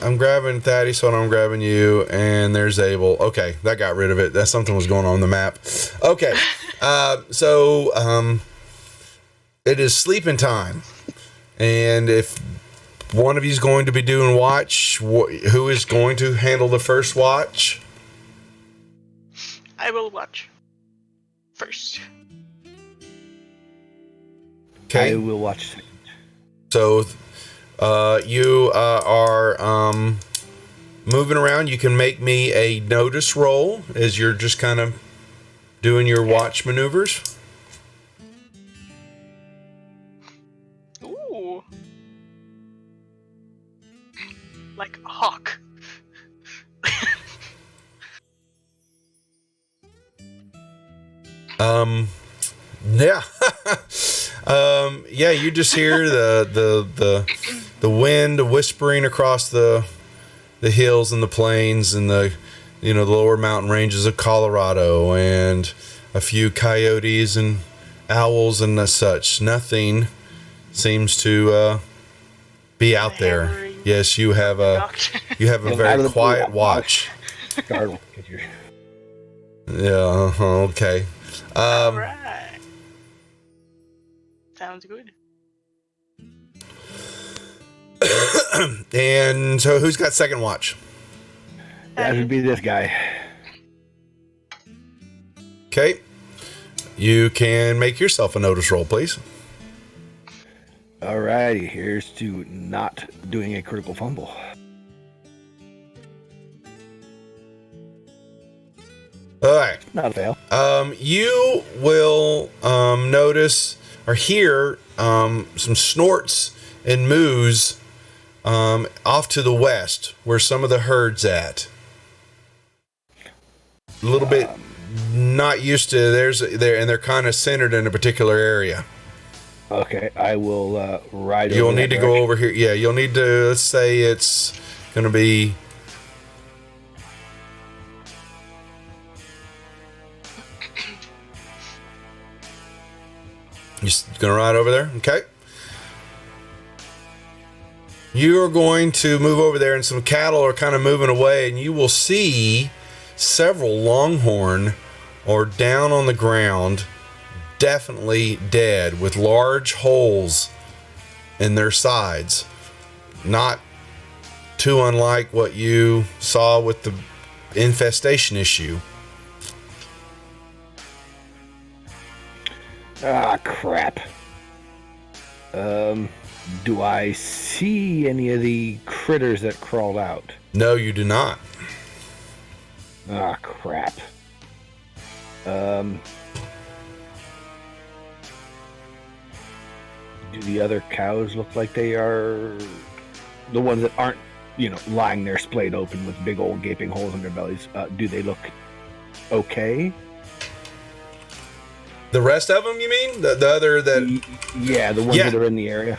I'm grabbing Thaddeus, so I'm grabbing you, and there's Abel. Okay, that got rid of it. That something was going on the map. Okay. So it is sleeping time. And if one of you is going to be doing watch, who is going to handle the first watch? I will watch first. Okay. I will watch second. So you are moving around. You can make me a notice roll as you're just kind of doing your watch maneuvers. Ooh. Like a hawk. Yeah. Yeah, you just hear the wind whispering across the hills and the plains and the lower mountain ranges of Colorado, and a few coyotes and owls and such. Nothing seems to be out there. Yes, you have a very quiet watch. Startled. Yeah. Okay. All right. Sounds good. And so who's got second watch? That would be this guy. Okay. You can make yourself a notice roll, please. Alrighty, here's to not doing a critical fumble. All right. Not a fail. You will notice or hear some snorts and moos off to the west, where some of the herd's at. A little bit not used to and they're kind of centered in a particular area. Okay, I will ride. You'll need to go over here. Yeah, you'll need to. Let's say it's going to be. You're going to ride over there? Okay. You're going to move over there, and some cattle are kind of moving away, and you will see several longhorn are down on the ground, definitely dead, with large holes in their sides. not too unlike what you saw with the infestation issue. Ah, crap. Do I see any of the critters that crawled out? No, you do not. Ah, crap. Do the other cows look like they are the ones that aren't, lying there splayed open with big old gaping holes in their bellies? Do they look okay? The rest of them, you mean? The other that... Yeah, the ones that are in the area.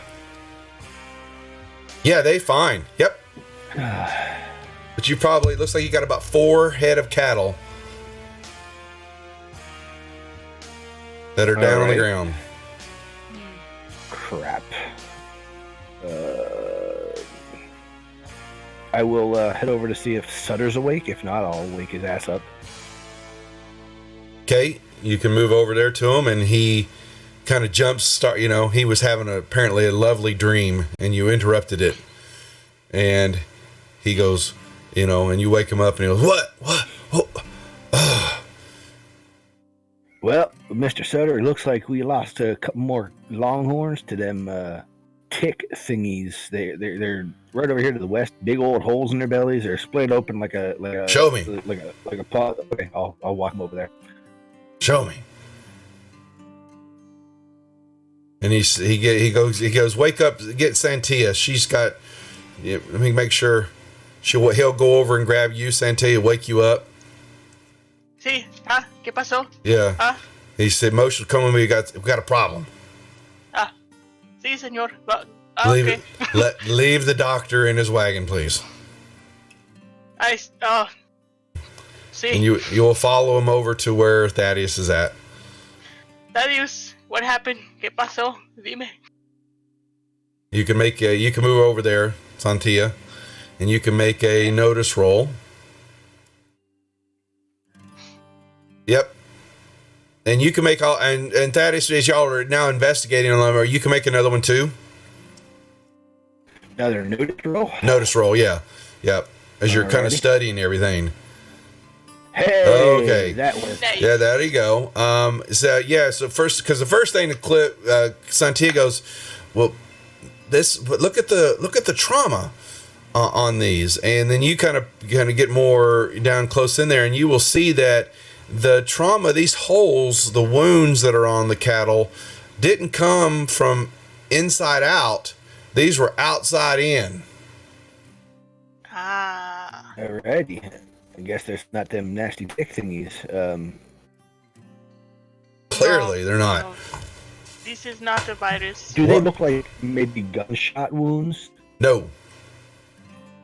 Yeah, they fine. Yep. But you probably... Looks like you got about 4 head of cattle that are down on the ground. Crap. I will head over to see if Sutter's awake. If not, I'll wake his ass up. Okay, you can move over there to him, and he kind of he was having apparently a lovely dream, and you interrupted it. And he goes, and you wake him up, and he goes, What? Oh. Well, Mr. Sutter, it looks like we lost a couple more longhorns to them tick thingies. They're right over here to the west. Big old holes in their bellies. They're split open like a Show me. Like a paw. Okay, I'll walk them over there. Show me. And he goes, wake up, get Santia. She's got. Let me make sure. He'll go over and grab you, Santia, wake you up. Sí, ¿qué pasó? Yeah. He said, Moshe, come with me. We got a problem. Sí, señor. Leave Okay. Leave the doctor in his wagon, please. Sí. And you will follow him over to where Thaddeus is at. Thaddeus, what happened? ¿Qué pasó? Dime. You can move over there, Santia, and you can make a notice roll. Yep. And you can make and Thaddeus, as y'all are now investigating on them, or you can make another one too. Another notice roll? Notice roll, yeah. Yep. As you're kind of studying everything. Hey, okay. That works. Nice. Yeah, there you go. So first, because the first thing the clip, Santia goes, well, but look at the trauma on these, and then you kind of get more down close in there, and you will see that the trauma, these holes, the wounds that are on the cattle, didn't come from inside out. These were outside in. Alrighty. I guess there's not them nasty dick thingies. Clearly, they're not. No. This is not a virus. Do they look like maybe gunshot wounds? No.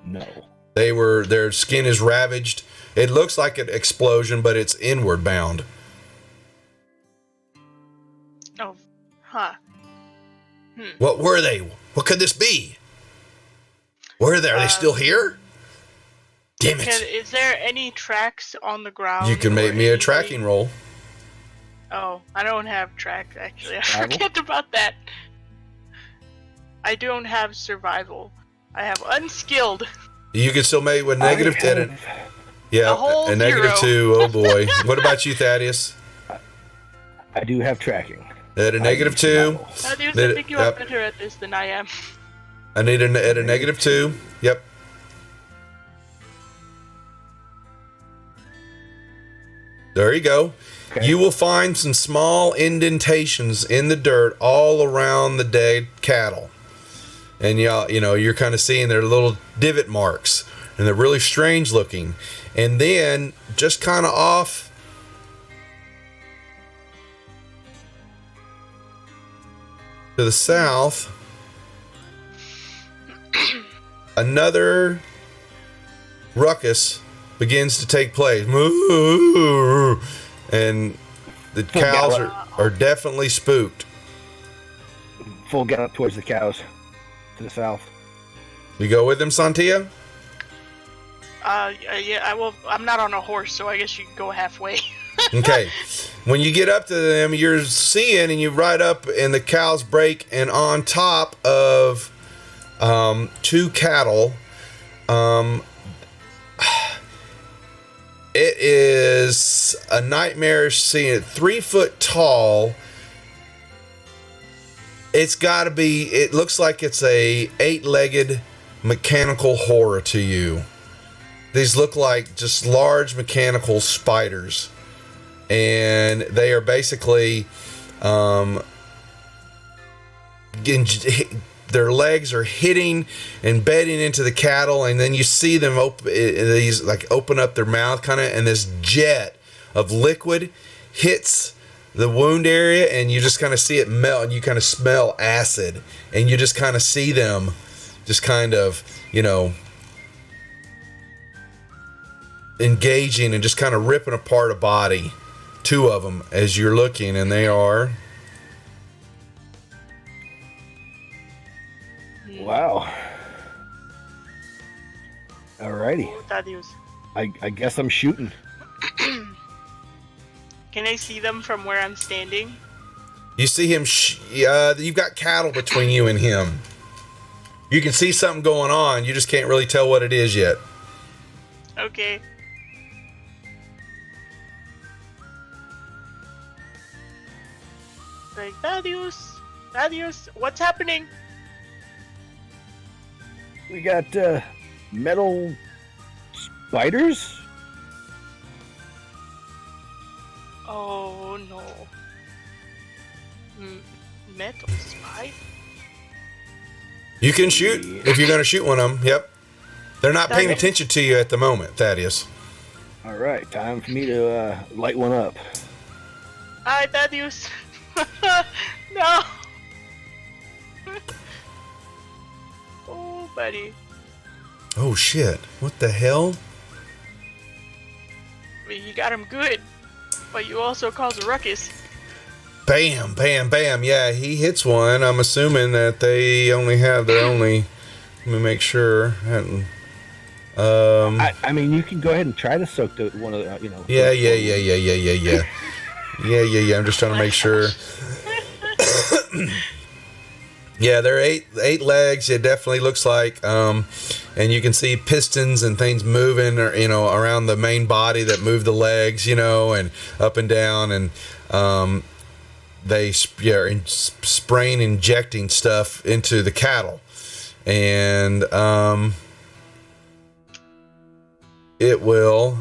No. Their skin is ravaged. It looks like an explosion, but it's inward bound. Oh, huh. What were they? What could this be? Where are they? Are they still here? Damn it. Is there any tracks on the ground? You can make me a tracking roll. Oh, I don't have tracks, actually. I forget about that. I don't have survival. I have unskilled. You can still make with negative 10. Yeah, a whole a negative 2. Oh boy. What about you, Thaddeus? I do have tracking. At a negative 2. Thaddeus, I think you are better at this than I am. I need at a negative 2. Yep. There you go. Okay. You will find some small indentations in the dirt all around the dead cattle. And you're kind of seeing their little divot marks, and they're really strange looking. And then just kind of off to the south, another ruckus begins to take place. And the cows are definitely spooked. Full gallop towards the cows to the south. You go with them, Santia? Yeah, I will. I'm not on a horse, so I guess you can go halfway. Okay. When you get up to them, you're seeing, and you ride up, and the cows break, and on top of 2 cattle. It is a nightmarish scene. 3 foot tall. It's got to be. It looks like it's a 8-legged mechanical horror to you. These look like just large mechanical spiders, and they are basically their legs are hitting and bedding into the cattle, and then you see them open up their mouth kind of, and this jet of liquid hits the wound area, and you just kind of see it melt, and you kind of smell acid, and you just kind of see them just kind of, engaging and just kind of ripping apart a body. 2 of them as you're looking, and they are... Wow. Alrighty. Thaddeus. I guess I'm shooting. Can I see them from where I'm standing? You see him, you've got cattle between you and him. You can see something going on, you just can't really tell what it is yet. Okay. Like, Thaddeus, what's happening? We got metal spiders. Oh no. Metal spy? You can shoot if you're going to shoot one of them. Yep. They're not paying attention to you at the moment, Thaddeus. All right, time for me to light one up. Hi, Thaddeus. No. Oh, buddy. Oh shit! What the hell? I mean, you got him good, but you also caused a ruckus. Bam, bam, bam. Yeah, he hits one. I'm assuming that they only have their only. Let me make sure. I mean, you can go ahead and try to soak one of the, Yeah. Yeah. I'm just trying to make sure. Yeah, they're eight legs. It definitely looks like, and you can see pistons and things moving, or around the main body that move the legs, and up and down, and they are spraying, injecting stuff into the cattle, and it will.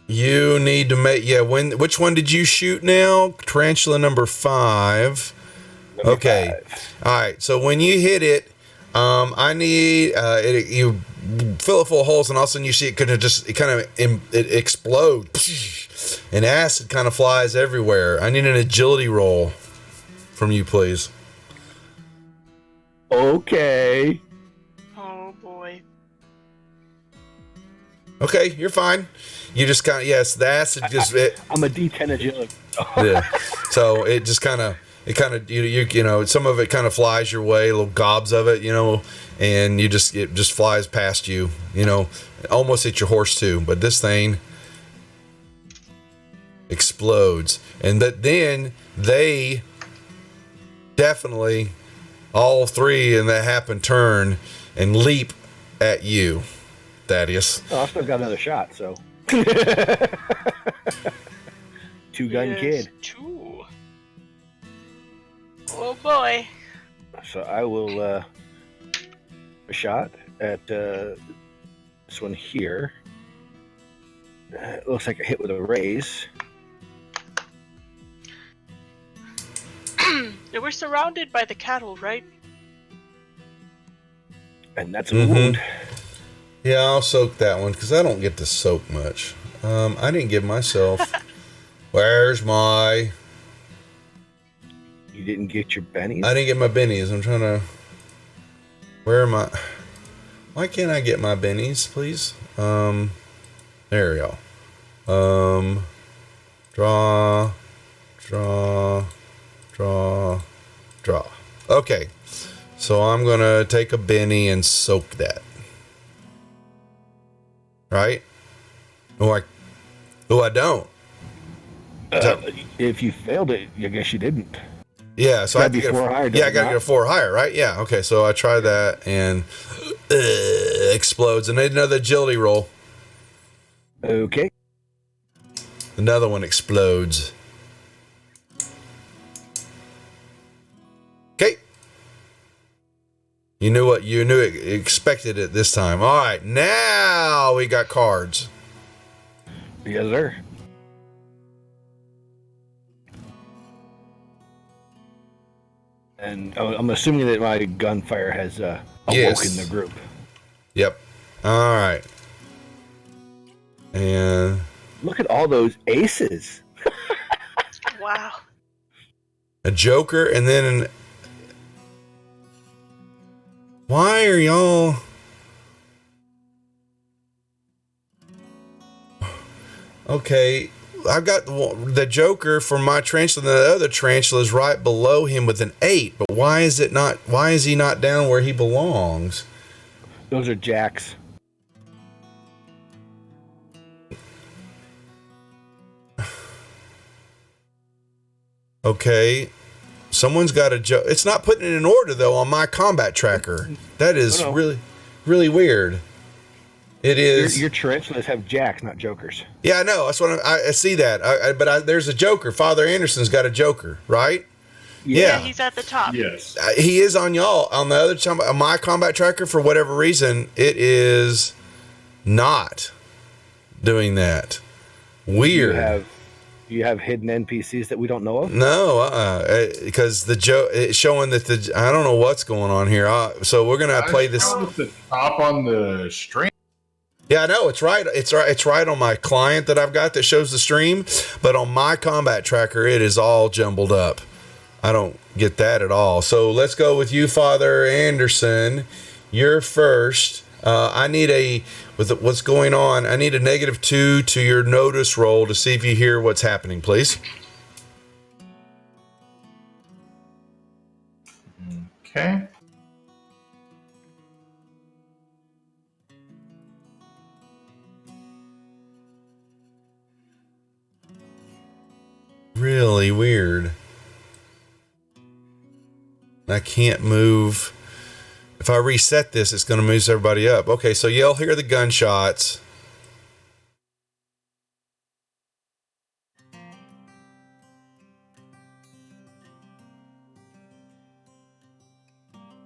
You need to make which one did you shoot now? Tarantula number 5. Okay. 5. All right. So when you hit it, I need you fill it full of holes, and all of a sudden you see it explode, and acid kind of flies everywhere. I need an agility roll from you, please. Okay. Oh boy. Okay, you're fine. You just kind of the acid just. I'm a D10 agility. Yeah. So it just kind of some of it kind of flies your way, little gobs of it, and it just flies past you, almost hit your horse too. But this thing explodes, and then they definitely all 3 and that happen turn and leap at you, Thaddeus. Oh, I still got another shot, so. 2-gun kid. 2. Oh boy. So I will a shot at this one here. It looks like a hit with a raise. We're surrounded by the cattle, right? And that's a wound. Yeah, I'll soak that one because I don't get to soak much. I didn't give myself. Where's my? You didn't get your bennies? I didn't get my bennies. I'm trying to. Where am I? Why can't I get my bennies, please? There we go. Draw. Okay, so I'm gonna take a benny and soak that. Right? I don't. If you failed it, I guess you didn't. Yeah, so I have to get 4 higher. yeah, I got to get a 4 higher, right? Yeah, okay. So I try that and explodes, and another agility roll. Okay. Another one explodes. Okay. You knew what you knew. Expected it this time. All right, now we got cards. Yes, sir. And I'm assuming that my gunfire has awoken Yes. the group. Yep. All right. And Look at all those aces. Wow. a joker, and then why are y'all? Okay, I've got the joker for my tarantula, and the other tarantula is right below him with an 8. But why is it not? Why is he not down where he belongs? Those are jacks. Okay, someone's got a joke. It's not putting it in order though on my combat tracker. That is really, really weird. It is. Your tarantulas have jacks, not jokers. Yeah, I know. That's what I see that. But there's a joker. Father Anderson's got a joker, right? Yeah, he's at the top. Yes. He is on y'all. On the other on my combat tracker, for whatever reason, it is not doing that. Weird. You have hidden NPCs that we don't know of? No, because it's showing that I don't know what's going on here. So we're gonna play this. At the top on the stream. Yeah, I know it's right. It's right on my client that I've got that shows the stream, but on my combat tracker, it is all jumbled up. I don't get that at all. So let's go with you, Father Anderson. You're first. I need with what's going on. I need a -2 to your notice roll to see if you hear what's happening, please. Okay. Really weird. I can't move. If I reset this, it's going to move everybody up. Okay, so you'll hear the gunshots.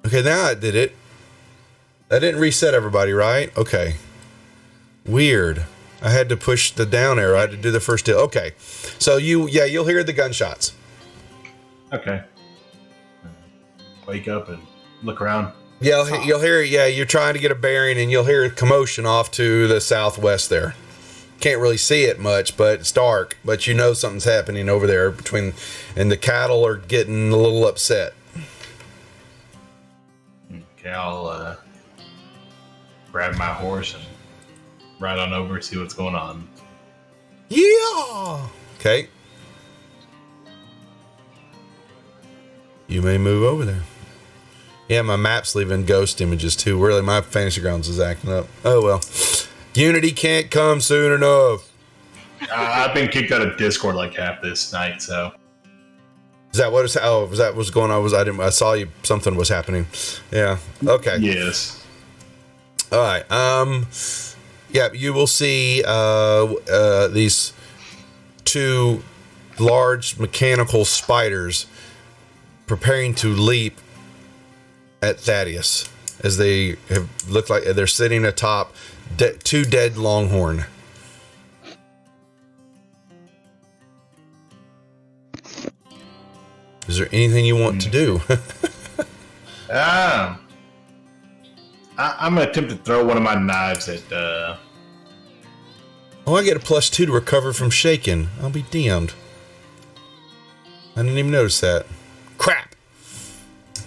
Okay, now I did it. That didn't reset everybody, right? Okay. Weird. I had to push the down arrow. I had to do the first deal. Okay. So you'll hear the gunshots. Okay. Wake up and look around. Yeah, you'll hear. Yeah, you're trying to get a bearing, and you'll hear a commotion off to the southwest there. Can't really see it much, but it's dark. But you know something's happening over there and the cattle are getting a little upset. Okay, I'll grab my horse and ride on over and see what's going on. Yeah. Okay. You may move over there. Yeah, my map's leaving ghost images too. Really, my fantasy grounds is acting up. Oh well. Unity can't come soon enough. I've been kicked out of Discord like half this night, so. Is that what is? Oh, was that what's going on? I saw you. Something was happening. Yeah. Okay. Yes. All right. Yeah, you will see these 2 large mechanical spiders preparing to leap at Thaddeus as they have looked like they're sitting atop 2 dead longhorn. Is there anything you want to do? I'm gonna attempt to throw one of my knives at. Oh, I get a +2 to recover from shaken. I'll be damned. I didn't even notice that. Crap.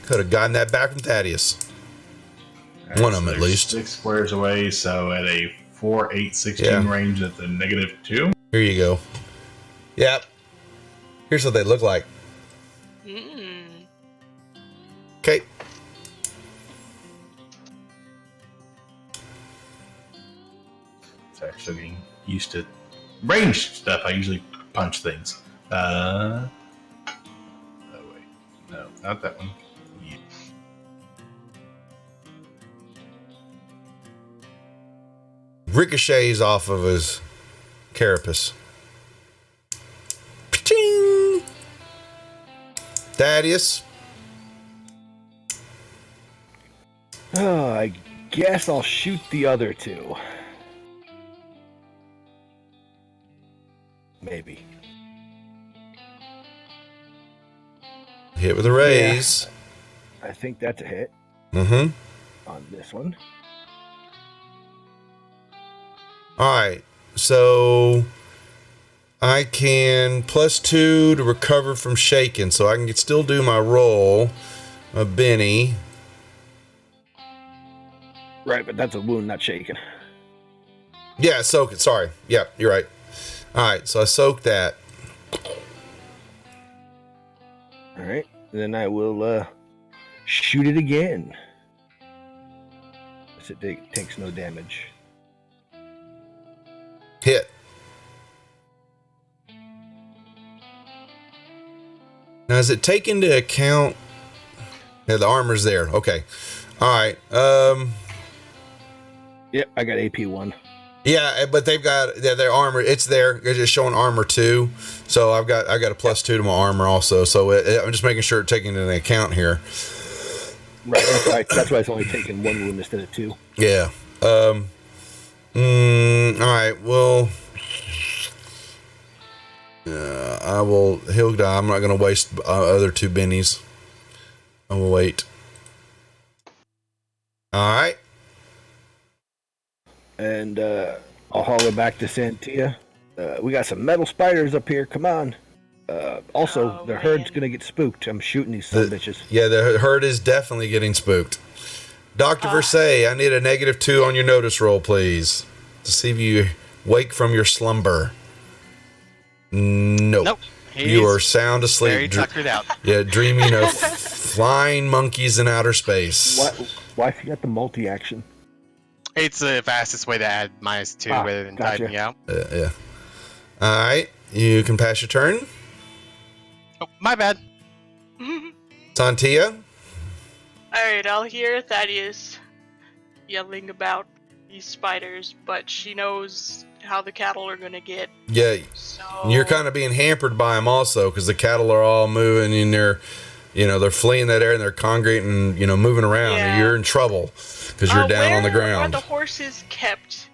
Could have gotten that back from Thaddeus. One of them, at least. 6 squares away, so at a 4, 8, 16 range at the -2. Here you go. Yep. Here's what they look like. Okay. It's actually getting used to range stuff. I usually punch things. Oh, wait. not that one. Ricochets off of his carapace. Ching! Thaddeus. Oh, I guess I'll shoot the other two. Maybe. Hit with a raise. I think that's a hit Mm-hmm. on this one. All right. So I can +2 to recover from shaking, so I can still do my roll. A Benny. Right, but that's a wound, not shaken. Yeah, soak it. Sorry. Yeah, you're right. All right, so I soak that. All right, then I will shoot it again. It takes no damage. Hit. Now, does it take into account? Yeah, the armor's there. Okay. All right. Yep, I got AP1. Yeah, but they've got their armor. It's there. It's just showing armor 2. So I got a +2 to my armor also. So I'm just making sure it's taking into account here. Right. That's why it's only taking 1 wound instead of 2. Yeah. All right. Well, I will. He'll die. I'm not going to waste other 2 bennies. I will wait. All right. And I'll holler back to Santia. We got some metal spiders up here. Come on. Also, the herd's going to get spooked. I'm shooting these son bitches. Yeah, the herd is definitely getting spooked. Dr. Versailles, I need a -2 on your notice roll, please. To see if you wake from your slumber. Nope. You are sound asleep. Very tuckered out. Yeah, dreaming of flying monkeys in outer space. Why if you got the multi-action? It's the fastest way to add -2 rather than gotcha. typing out. Yeah. All right, you can pass your turn. Oh, my bad. Santia? Alright, I'll hear Thaddeus yelling about these spiders, but she knows how the cattle are gonna get. Yeah, So you're kind of being hampered by them also because the cattle are all moving and they're fleeing that area and they're congregating, moving around. Yeah. And you're in trouble because you're down on the Where ground. are the horses kept?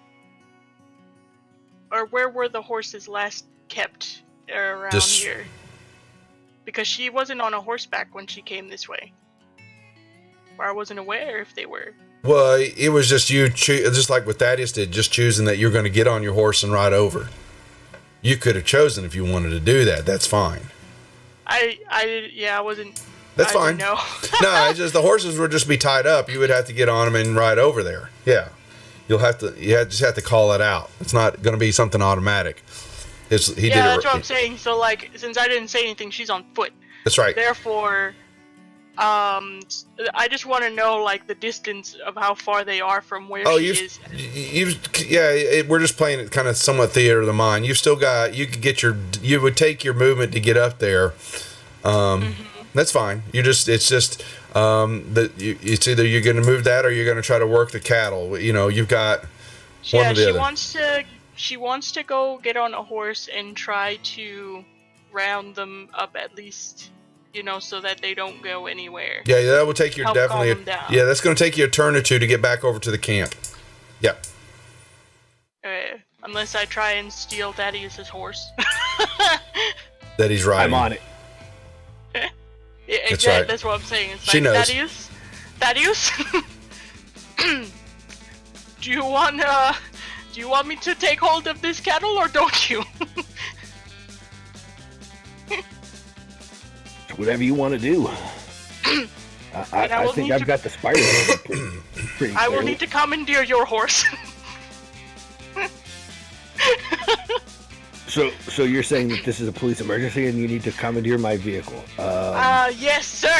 Or where were the horses last kept around here? Because she wasn't on a horseback when she came this way. Or I wasn't aware if they were. Well, it was just you, just like what Thaddeus did, just choosing that you're going to get on your horse and ride over. You could have chosen if you wanted to do that. That's fine. I wasn't. That's fine. No. No, it's just the horses would just be tied up. You would have to get on them and ride over there. Yeah, you just have to call it out. It's not going to be something automatic. That's what I'm saying. So, since I didn't say anything, she's on foot. That's right. Therefore, I just want to know, the distance of how far they are from where she is. We're just playing it kind of somewhat theater of the mind. You've still got, you would take your movement to get up there. That's fine. It's either you're going to move that or you're going to try to work the cattle. You've got one or the other. She wants to go get on a horse and try to round them up at least, so that they don't go anywhere. Yeah, that will take you Help definitely. calm them down. Yeah, that's going to take you a turn or two to get back over to the camp. Yeah. Unless I try and steal Thaddeus's horse. That he's riding. I'm on it. Yeah, That's right. That's what I'm saying. It's She knows. Thaddeus, do you want me to take hold of this cattle or don't you? Whatever you want to do. I think I've got the spiders pretty I will clearly. need to commandeer your horse. So you're saying that this is a police emergency and you need to commandeer my vehicle? Yes, sir.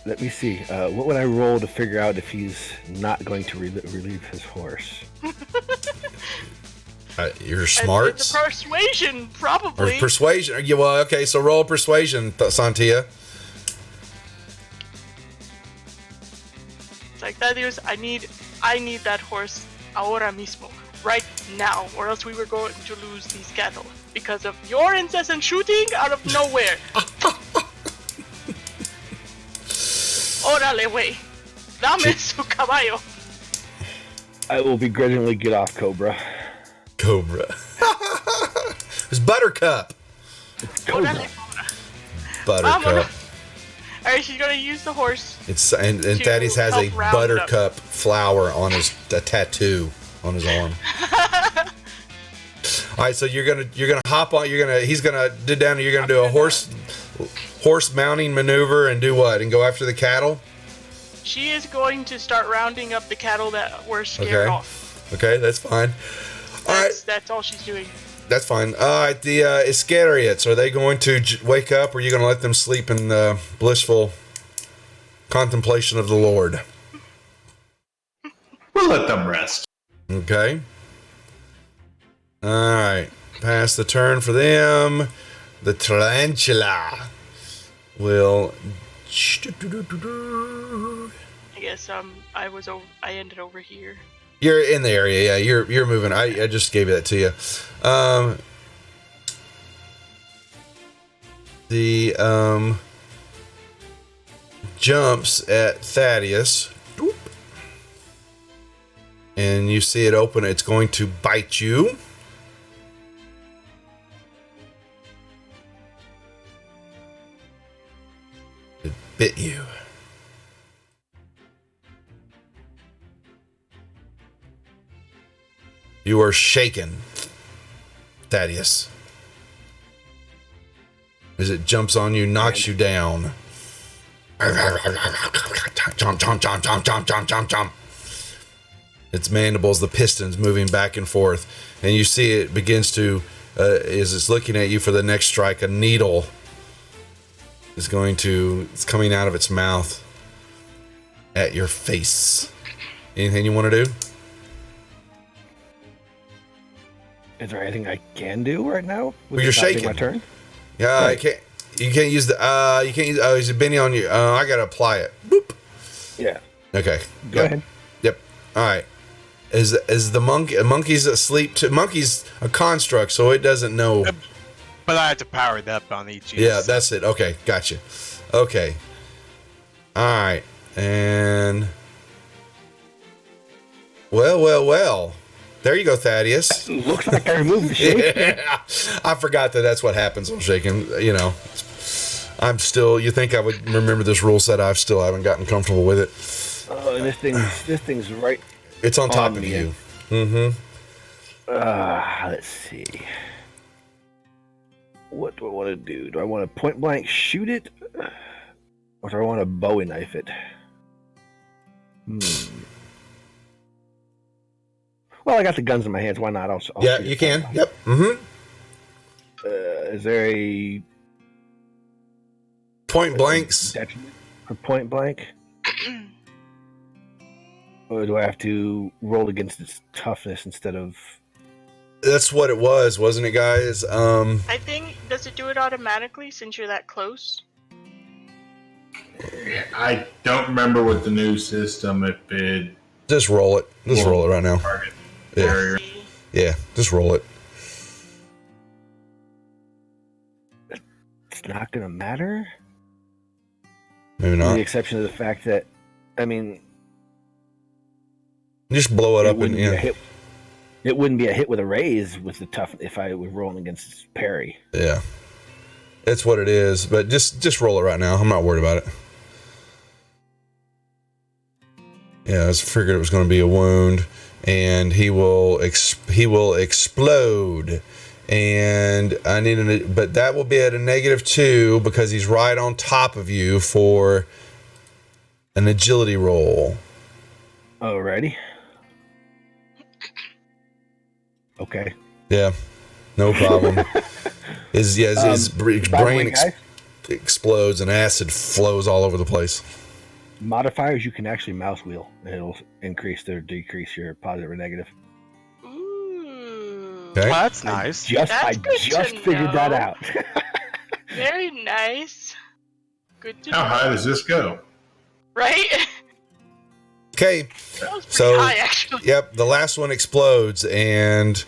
Let me see. What would I roll to figure out if he's not going to relieve his horse? Your It's smarts? a persuasion, Or probably. persuasion? Yeah, well, okay, so roll persuasion, Santia. It's like that is. I need that horse ahora mismo, right now, or else we were going to lose these cattle because of your incessant shooting out of nowhere. Órale, wey. Dame su caballo. I will begrudgingly get off Cobra. Cobra. It's Buttercup. Cobra. Órale. Buttercup. Alright, she's gonna use the horse. It's and To Thaddeus has a help round it up. buttercup flower on a tattoo on his arm. All right, so you're gonna hop on. He's gonna do down. You're gonna do a horse mounting maneuver and do what? And go after the cattle. She is going to start rounding up the cattle that were scared Okay. off. Okay, that's fine. All right, That's all she's doing. that's fine. All right, the Iscariots, are they going to wake up, or are you going to let them sleep in blissful contemplation of the Lord? We'll let them rest. Okay. All right. Pass the turn for them. The tarantula will. I guess I ended over here. You're in the area. Yeah, you're moving. I just gave that to you. The jumps at Thaddeus. Doop. And you see it open. It's going to bite you. It bit you. You are shaken, Thaddeus. As it jumps on you, knocks you down. Jump, jump, jump, jump, jump, jump, jump, jump. Its mandibles, the pistons moving back and forth. And you see it begins to, as it's looking at you for the next strike, a needle is it's coming out of its mouth at your face. Anything you want to do? Is there anything I can do right now? Well, you're shaking. My turn. Yeah, Right. you can't use the you can't use is it Benny on you? I gotta apply it. Boop. Yeah. Okay. Go ahead. Yep. All right. Is the monkey's asleep too? Monkey's a construct, so it doesn't know. But I have to power it up on each. Yeah, that's it. Okay, gotcha. Okay. All right, and well. There you go, Thaddeus. Looks like I removed the shake. Yeah, I forgot that's what happens on shaking. You know, I'm still. You think I would remember this rule set? I still haven't gotten comfortable with it. Oh, and this thing's right. It's on top On of me. you. Mm-hmm. Let's see. What do I want to do? Do I want to point blank shoot it, or do I want to Bowie knife it? Well, I got the guns in my hands. Why not? I'll Yeah, shoot you it. can. Yep. Mm-hmm. Is there a Point blanks. detriment for point blank? Or do I have to roll against its toughness instead of? That's what it was, wasn't it, guys? I think, does it do it automatically since you're that close? I don't remember what the new system, if it Just roll it. Just roll it right now. target Yeah. area. Yeah, just roll it. It's not going to matter. Maybe With not. the exception of the fact that, I mean, Just blow it up and wouldn't be a yeah. hit. It wouldn't be a hit with a raise with the tough if I was rolling against parry. Yeah. It's what it is, but just roll it right now. I'm not worried about it. Yeah, I just figured it was going to be a wound, and he will explode, and I need but that will be at a -2 because he's right on top of you for an agility roll. Alrighty. Okay. Yeah, no problem. His By the brain way, guys, explodes and acid flows all over the place. modifiers you can actually mouse wheel, and it'll increase or decrease your positive or negative. Ooh. Okay. Well, that's nice. That's I good just to figured that know. out. Very nice. Good to How know. high does this go? Right? Okay. That was pretty So, high, actually. yep, the last one explodes, and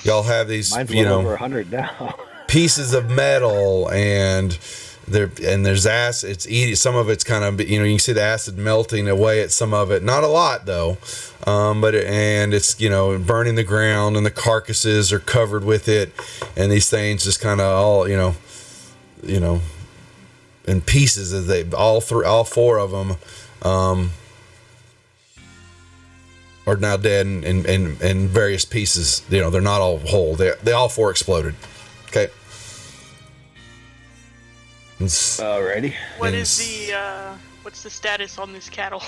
y'all have these, Mine's you well know, over 100 now. pieces of metal, and there's acid. It's eating some of it's kind of, you know, you can see the acid melting away at some of it. Not a lot though, and it's, you know, burning the ground, and the carcasses are covered with it, and these things just kind of all, you know, in pieces as they all four of them. Are now dead in various pieces. You know, they're not all whole. They all four exploded. Okay. Alrighty. What's the status on this cattle?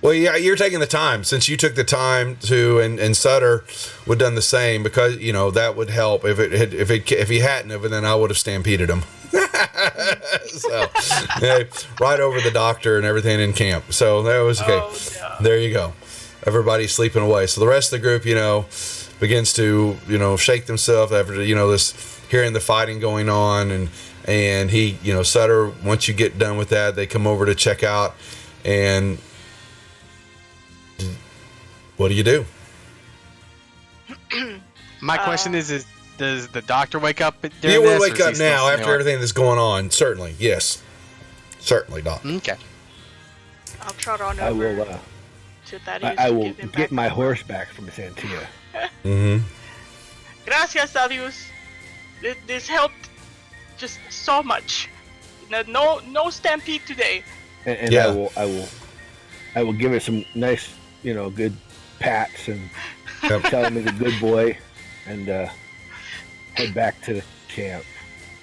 Well, yeah, you're taking the time, since you took the time to, and Sutter would have done the same, because, you know, that would help if he hadn't have, and then I would have stampeded him. So, yeah, right over the doctor and everything in camp. So that was okay. Oh, no. There you go. Everybody's sleeping away. So the rest of the group, you know, begins to, you know, shake themselves after, you know, this, hearing the fighting going on, and he, you know, Sutter, once you get done with that, they come over to check out, and what do you do? My question is does the doctor wake up during You will this, or wake is he up still now after snoring? everything that's going on. Certainly, yes. Certainly, Doc. Okay. I'll trot on I over will. to Thaddeus. I and will give him get back my the- horse back from Santia. Mm-hmm. Gracias, Thaddeus. This helped just so much. No stampede today. And Yeah. I will give it some nice, you know, good pats and Yep. tell him he's a good boy, and head back to the camp.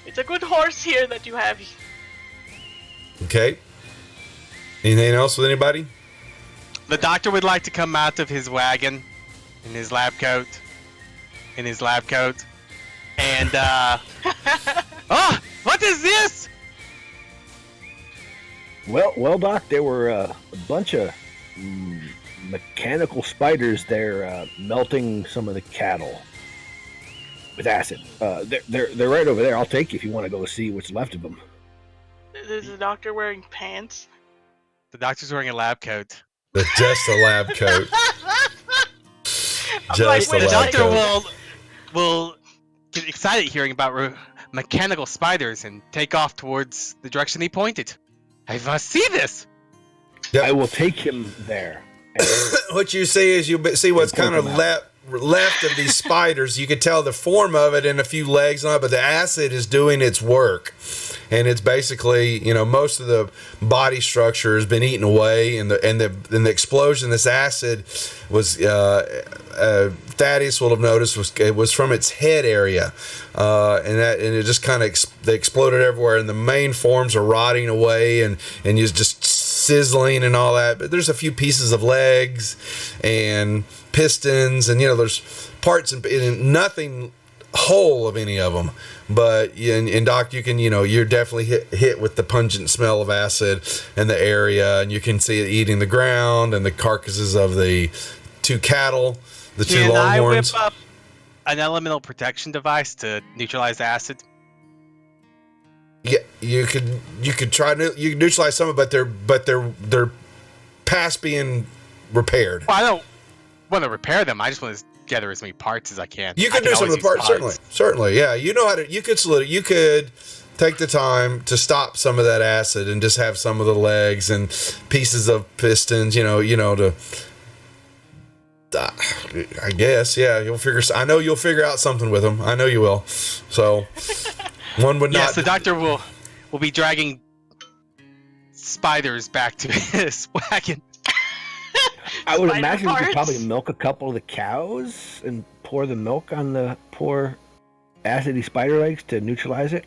It's a good horse here that you have. Okay. Anything else with anybody? The doctor would like to come out of his wagon in his lab coat. And, oh, what is this? Well, Doc, there were a bunch of mechanical spiders there melting some of the cattle with acid. They're right over there. I'll take you if you want to go see what's left of them. Is the doctor wearing pants? The doctor's wearing a lab coat. Just a lab coat. I'm Just like, a wait The a lab doctor coat. will get excited hearing about mechanical spiders and take off towards the direction he pointed. I must see this. Yep. I will take him there. And What you see is see what's kind of Point them left of these spiders. You could tell the form of it and a few legs on it, but the acid is doing its work, and it's basically, you know, most of the body structure has been eaten away, and the explosion. This acid was Thaddeus will have noticed was from its head area, and it just kind of they exploded everywhere, and the main forms are rotting away, and you just sizzling and all that. But there's a few pieces of legs and pistons, and, you know, there's parts and nothing whole of any of them. But and Doc, you can, you know, you're definitely hit with the pungent smell of acid in the area, and you can see it eating the ground and the carcasses of the two cattle, the two Can I whip longhorns. up an elemental protection device to neutralize the acid? Yeah, you could try to neutralize some of it, but they're past being repaired. Well, I don't want to repair them. I just want to gather as many parts as I can. You I could do some of always the use parts, certainly. Yeah, you know how to. You could take the time to stop some of that acid and just have some of the legs and pieces of pistons. You know to. I guess, yeah. I know you'll figure out something with them. I know you will. So one would Yes, not. the doctor will be dragging spiders back to his wagon. I would Spider imagine we could parts? probably milk a couple of the cows and pour the milk on the poor acidy spider legs to neutralize it.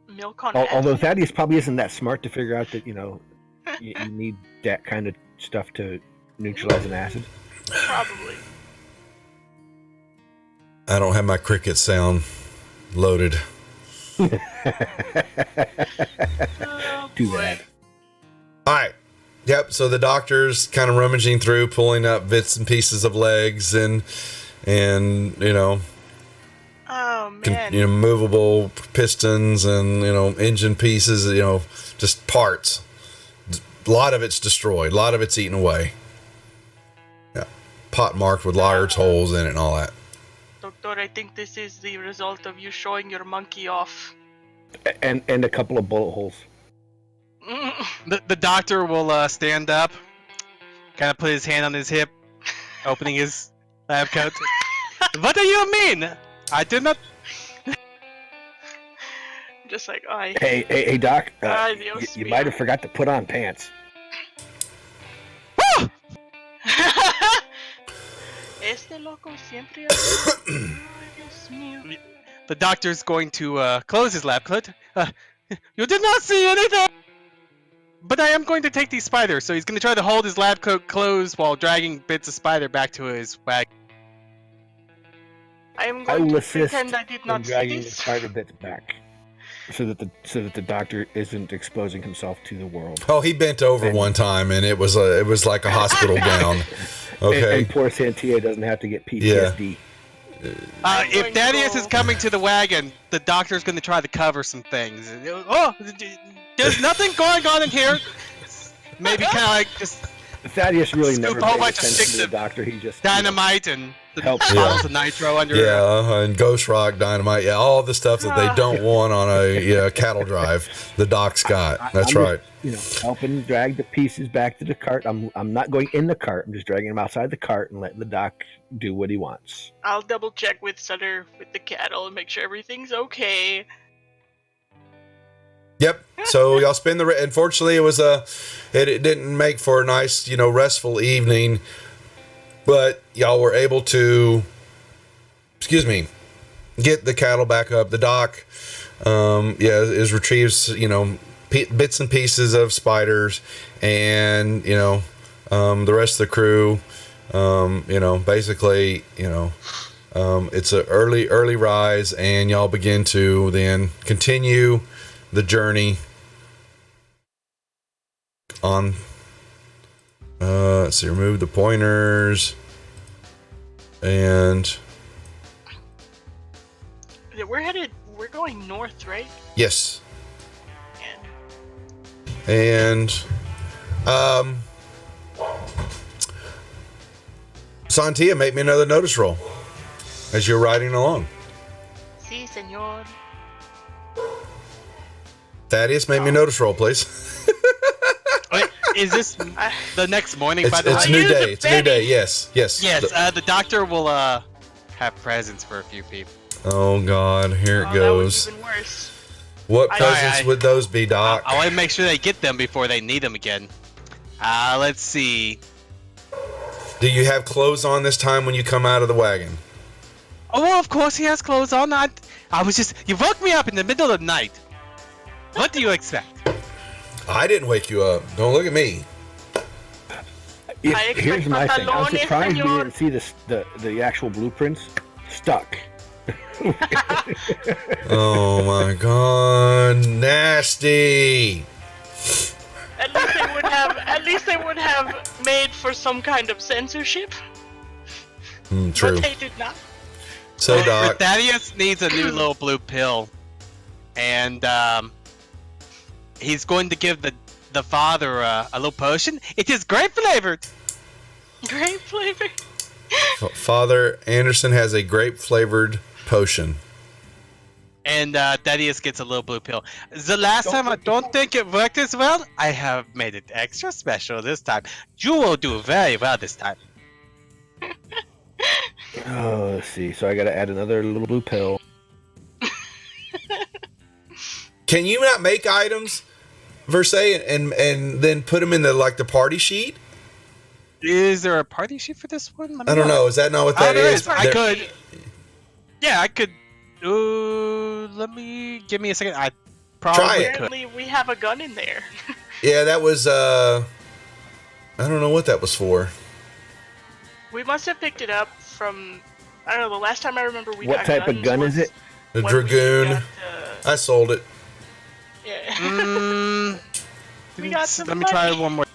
Milk on Although acid? Thaddeus probably isn't that smart to figure out that, you know, you need that kind of stuff to neutralize an acid. Probably. I don't have my cricket sound loaded. Oh, Too boy. bad. All right. Yep. So the doctor's kind of rummaging through, pulling up bits and pieces of legs, and and Oh man. movable pistons and engine pieces, just parts. A lot of it's destroyed. A lot of it's eaten away. Yeah, pot marked with large holes in it and all that. Doctor, I think this is the result of you showing your monkey off. And a couple of bullet holes. The doctor will stand up, kind of put his hand on his hip, opening his lab coat. What do you mean? I did not. Just like, I. Hey, Doc. Ay, Dios You mío. might have forgot to put on pants. Este loco siempre. Ay, Dios mío. The doctor's going to close his lab coat. You did not see anything! But I am going to take these spiders, so he's going to try to hold his lab coat closed while dragging bits of spider back to his wagon. I am I going will to assist pretend I did in not see dragging the this. spider bits back, so that the doctor isn't exposing himself to the world. Oh, he bent over one time, and it was like a hospital gown. Okay. And poor Santia doesn't have to get PTSD. If Thaddeus is coming to the wagon, the doctor's going to try to cover some things. Oh, there's nothing going on in here. Maybe kind of like just Thaddeus really Scoop never a whole made bunch of sense sticks to the of doctor. He just dynamite and the Help. bottles of nitro under Yeah, and ghost rock, dynamite, all the stuff that they don't want on a cattle drive. The doc's got. That's I'm right. Just, helping drag the pieces back to the cart. I'm not going in the cart. I'm just dragging them outside the cart and letting the doc do what he wants. I'll double check with Sutter with the cattle and make sure everything's okay. Yep. So y'all spend unfortunately, it didn't make for a nice, restful evening, but y'all were able to, get the cattle back up. The doc, is retrieves, bits and pieces of spiders, and the rest of the crew, basically, it's an early rise, and y'all begin to then continue the journey on. Let's see, remove the pointers, and Yeah, we're going north, right? yes, Yeah. and Santia, make me another notice roll as you're riding along. Si, señor. Thaddeus, make me a notice roll, please. Wait, is this the next morning, by It's the a way? new use day. a It's a new day. penny. Yes. Yes, the doctor will have presents for a few people. Oh God, here it Oh, goes. that was even worse. What I- presents would those be, Doc? I want to make sure they get them before they need them again. Let's see. Do you have clothes on this time when you come out of the wagon? Oh, well, of course he has clothes on. I was just... You woke me up in the middle of the night. What do you expect? I didn't wake you up. Don't look at me. I Here's expect my thing. I'm pantalones, surprised we señor. didn't see the actual blueprints stuck. Oh my God, nasty. At least they would have made for some kind of censorship. True. But they did not. So, Doc, Thaddeus needs a new little blue pill. And he's going to give the father a little potion. It is grape flavored. Grape flavor. Father Anderson has a grape flavored potion. And Thaddeus gets a little blue pill. The last time I don't think it worked as well. I have made it extra special this time. You will do very well this time. Oh, let's see. So I got to add another little blue pill. Can you not make items, Verse, and then put them in the party sheet? Is there a party sheet for this one? Let me I don't look. know. Is that not what that There is? is. I There- could. Yeah, I could. Give me a second. I probably Try it. could. Apparently, we have a gun in there. Yeah, that was. I don't know what that was for. We must have picked it up from. I don't know. The last time I remember we What got type of guns gun was is it? The when we Dragoon. got, I sold it. yeah. We got some Let me try money. one more.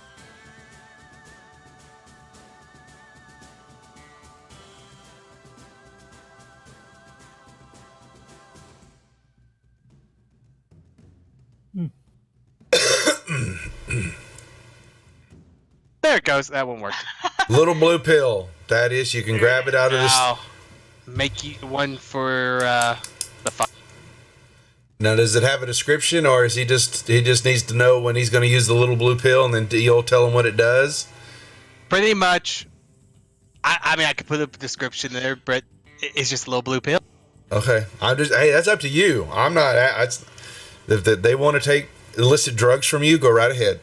There it goes. That one worked. Little blue pill. That is, you can grab it out of this. Now, make you one for the fun. Now, does it have a description, or is he just needs to know when he's going to use the little blue pill, and then you'll tell him what it does? Pretty much. I mean, I could put a description there, but it's just a little blue pill. Okay, hey, that's up to you. I'm not. If they want to take illicit drugs from you, go right ahead.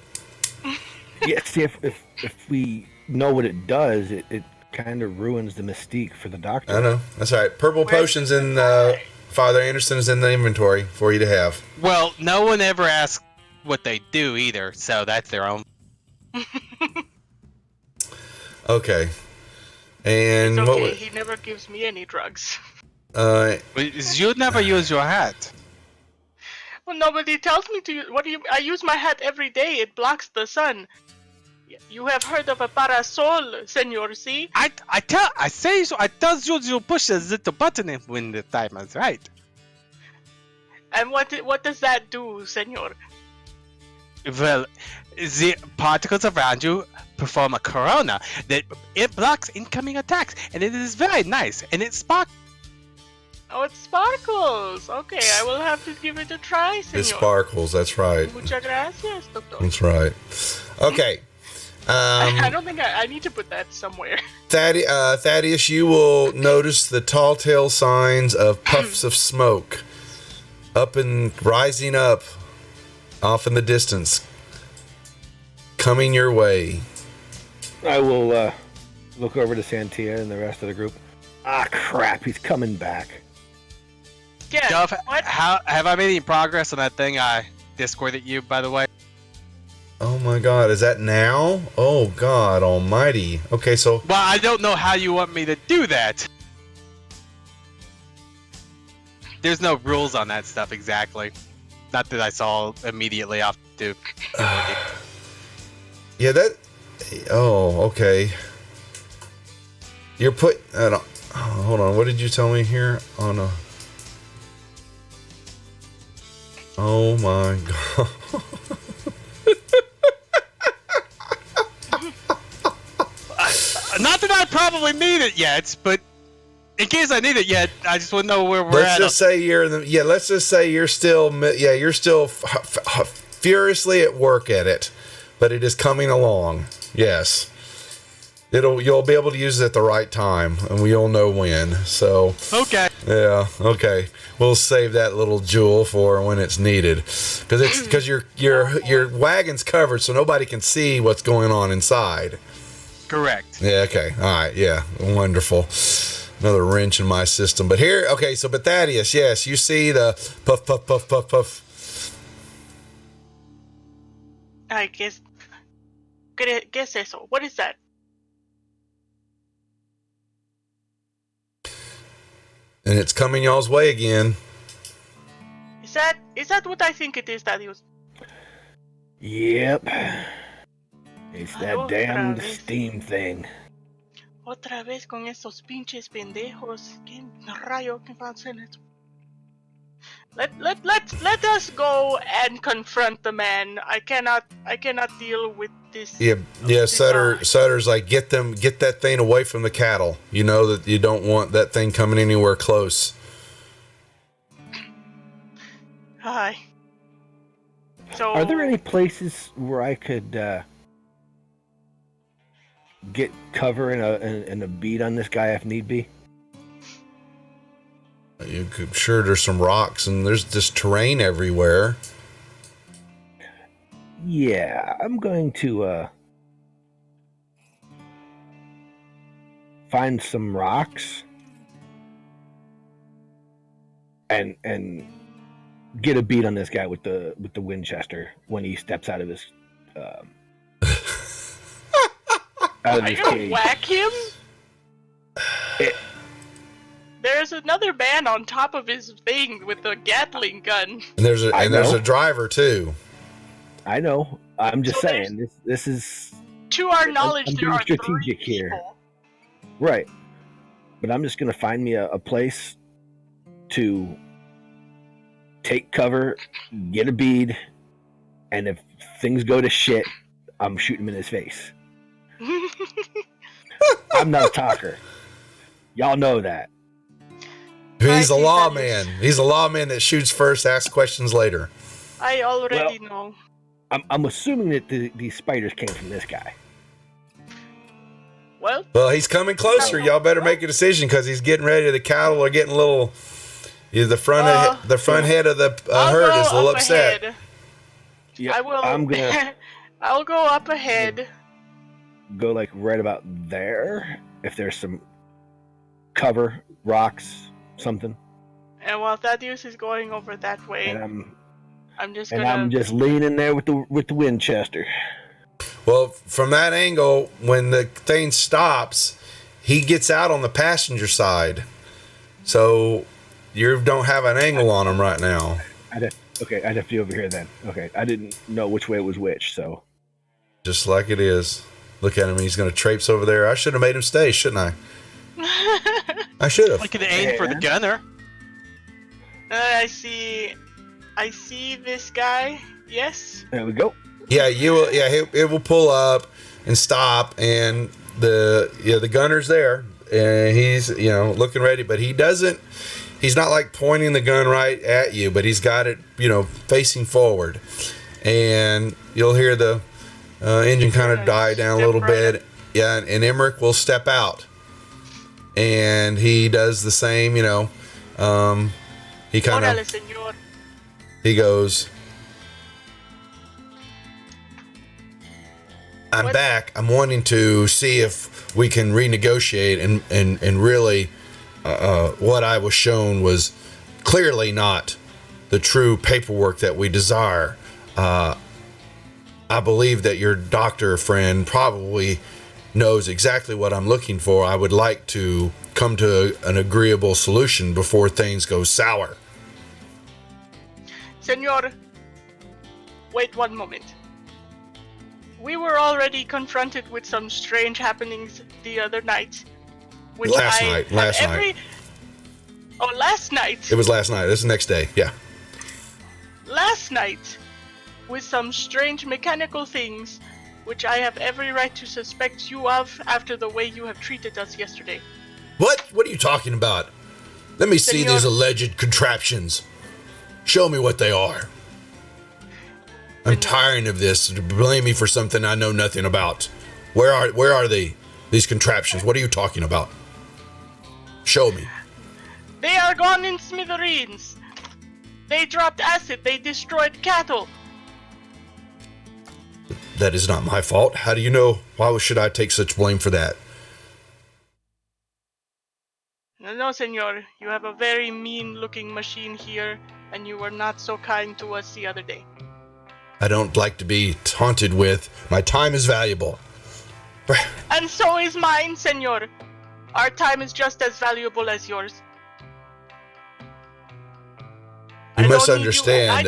Yeah, see, if we know what it does, it kind of ruins the mystique for the doctor. I know. That's all right. Purple potions in Father Anderson is in the inventory for you to have. Well, no one ever asks what they do either, so that's their own. Okay. And It's what? okay. He never gives me any drugs. You never use your hat. Well, nobody tells me to use. What do you? I use my hat every day. It blocks the sun. You have heard of a parasol, senor? See? I say so. I tell you push a little button when the time is right. And what does that do, senor? Well, the particles around you perform a corona that it blocks incoming attacks, and it is very nice, and it sparks. Oh, it sparkles. Okay, I will have to give it a try, senor. It sparkles. That's right. Muchas gracias, doctor. That's right. Okay. I don't think I need to put that somewhere. Thaddeus, you will notice the tall tale signs of puffs of smoke rising up off in the distance, coming your way. I will look over to Santia and the rest of the group. Ah, crap! He's coming back. Yeah. Duff, What? have I made any progress on that thing I discorded you, by the way? Oh my God, is that now? Oh God Almighty. Okay, so Well, I don't know how you want me to do that. There's no rules on that stuff exactly. Not that I saw immediately off to. yeah, that. Oh, okay. You're put. Hold on. What did you tell me here? Oh no. Oh my God. Not that I probably need it yet, but in case I need it yet, I just want to know where we're Let's at. just say you're in the. Yeah, let's just say you're still. Yeah, you're still furiously at work at it, but it is coming along. Yes. You'll be able to use it at the right time, and we'll know when. So Okay. yeah, okay. We'll save that little jewel for when it's needed, because your wagon's covered, so nobody can see what's going on inside. Correct. Yeah. Okay. All right. Yeah. Wonderful. Another wrench in my system, but here. Okay. So, but Thaddeus, yes, you see the puff, puff, puff, puff, puff. I guess. Guess eso. What is that? And it's coming y'all's way again. Is that what I think it is, Thaddeus? Yep. It's that Otra damned vez. steam thing. Otra vez con esos pinches pendejos. ¿Qué rayo que va a hacer esto? Let us go and confront the man. I cannot deal with this. Yeah. Yeah. this Sutter's like, get that thing away from the cattle. You know that you don't want that thing coming anywhere close. Hi. So Are there any places where I could get cover and a bead on this guy if need be? Sure, there's some rocks and there's just terrain everywhere. Yeah, I'm going to find some rocks and get a beat on this guy with the Winchester when he steps out of his Are you gonna cage. whack him? It- There's another man on top of his thing with a Gatling gun. And there's I there's know. a driver too. I know. I'm just So saying this is To our knowledge, I'm there being are strategic 3 here. people. right. But I'm just gonna find me a place to take cover, get a bead, And if things go to shit, I'm shooting him in his face. I'm not a talker. Y'all know that. He's a I see, lawman. Thaddeus. He's a lawman that shoots first, asks questions later. I already know. I'm assuming that these spiders came from this guy. Well, Well, he's coming closer. Y'all better make a decision because he's getting ready. The cattle are getting a little. The front head of the I'll herd go is a little up upset. ahead. Yeah, I will. I'm gonna I'll go up ahead. go like right about there. If there's some cover, rocks, something, And while Thaddeus is going over that way, and I'm just I'm just leaning there with the Winchester. Well, from that angle, when the thing stops, he gets out on the passenger side. So you don't have an angle on him right now. I'd have to be over here then. Okay, I didn't know which way it was which, so. Just like it is. Look at him. He's going to traipse over there. I should have made him stay, shouldn't I? I should have. I could aim for the gunner. I see this guy. Yes. There we go. Yeah, you will. Yeah, it will pull up and stop, and the gunner's there, and he's looking ready, but he doesn't. He's not like pointing the gun right at you, but he's got it facing forward, and you'll hear the engine kind of die down a little bit. Yeah, and Emmerich will step out, and he does the same. He kind Órale, of señor. he goes. I'm back. I'm wanting to see if we can renegotiate and really what I was shown was clearly not the true paperwork that we desire. I believe that your doctor friend probably knows exactly what I'm looking for. I would like to come to an agreeable solution before things go sour. Senor, wait one moment. We were already confronted with some strange happenings the other night. Last night. Oh, last night. It was last night. This is the next day. Yeah. Last night, with some strange mechanical things, which I have every right to suspect you of after the way you have treated us yesterday. What? What are you talking about? Let me see these alleged contraptions. Show me what they are. I'm tired of this. Blame me for something I know nothing about. Where are these contraptions? What are you talking about? Show me. They are gone in smithereens. They dropped acid. They destroyed cattle. That is not my fault. How do you know? Why should I take such blame for that? No, senor. You have a very mean-looking machine here, and you were not so kind to us the other day. I don't like to be taunted with. My time is valuable. And so is mine, senor. Our time is just as valuable as yours. You must understand. I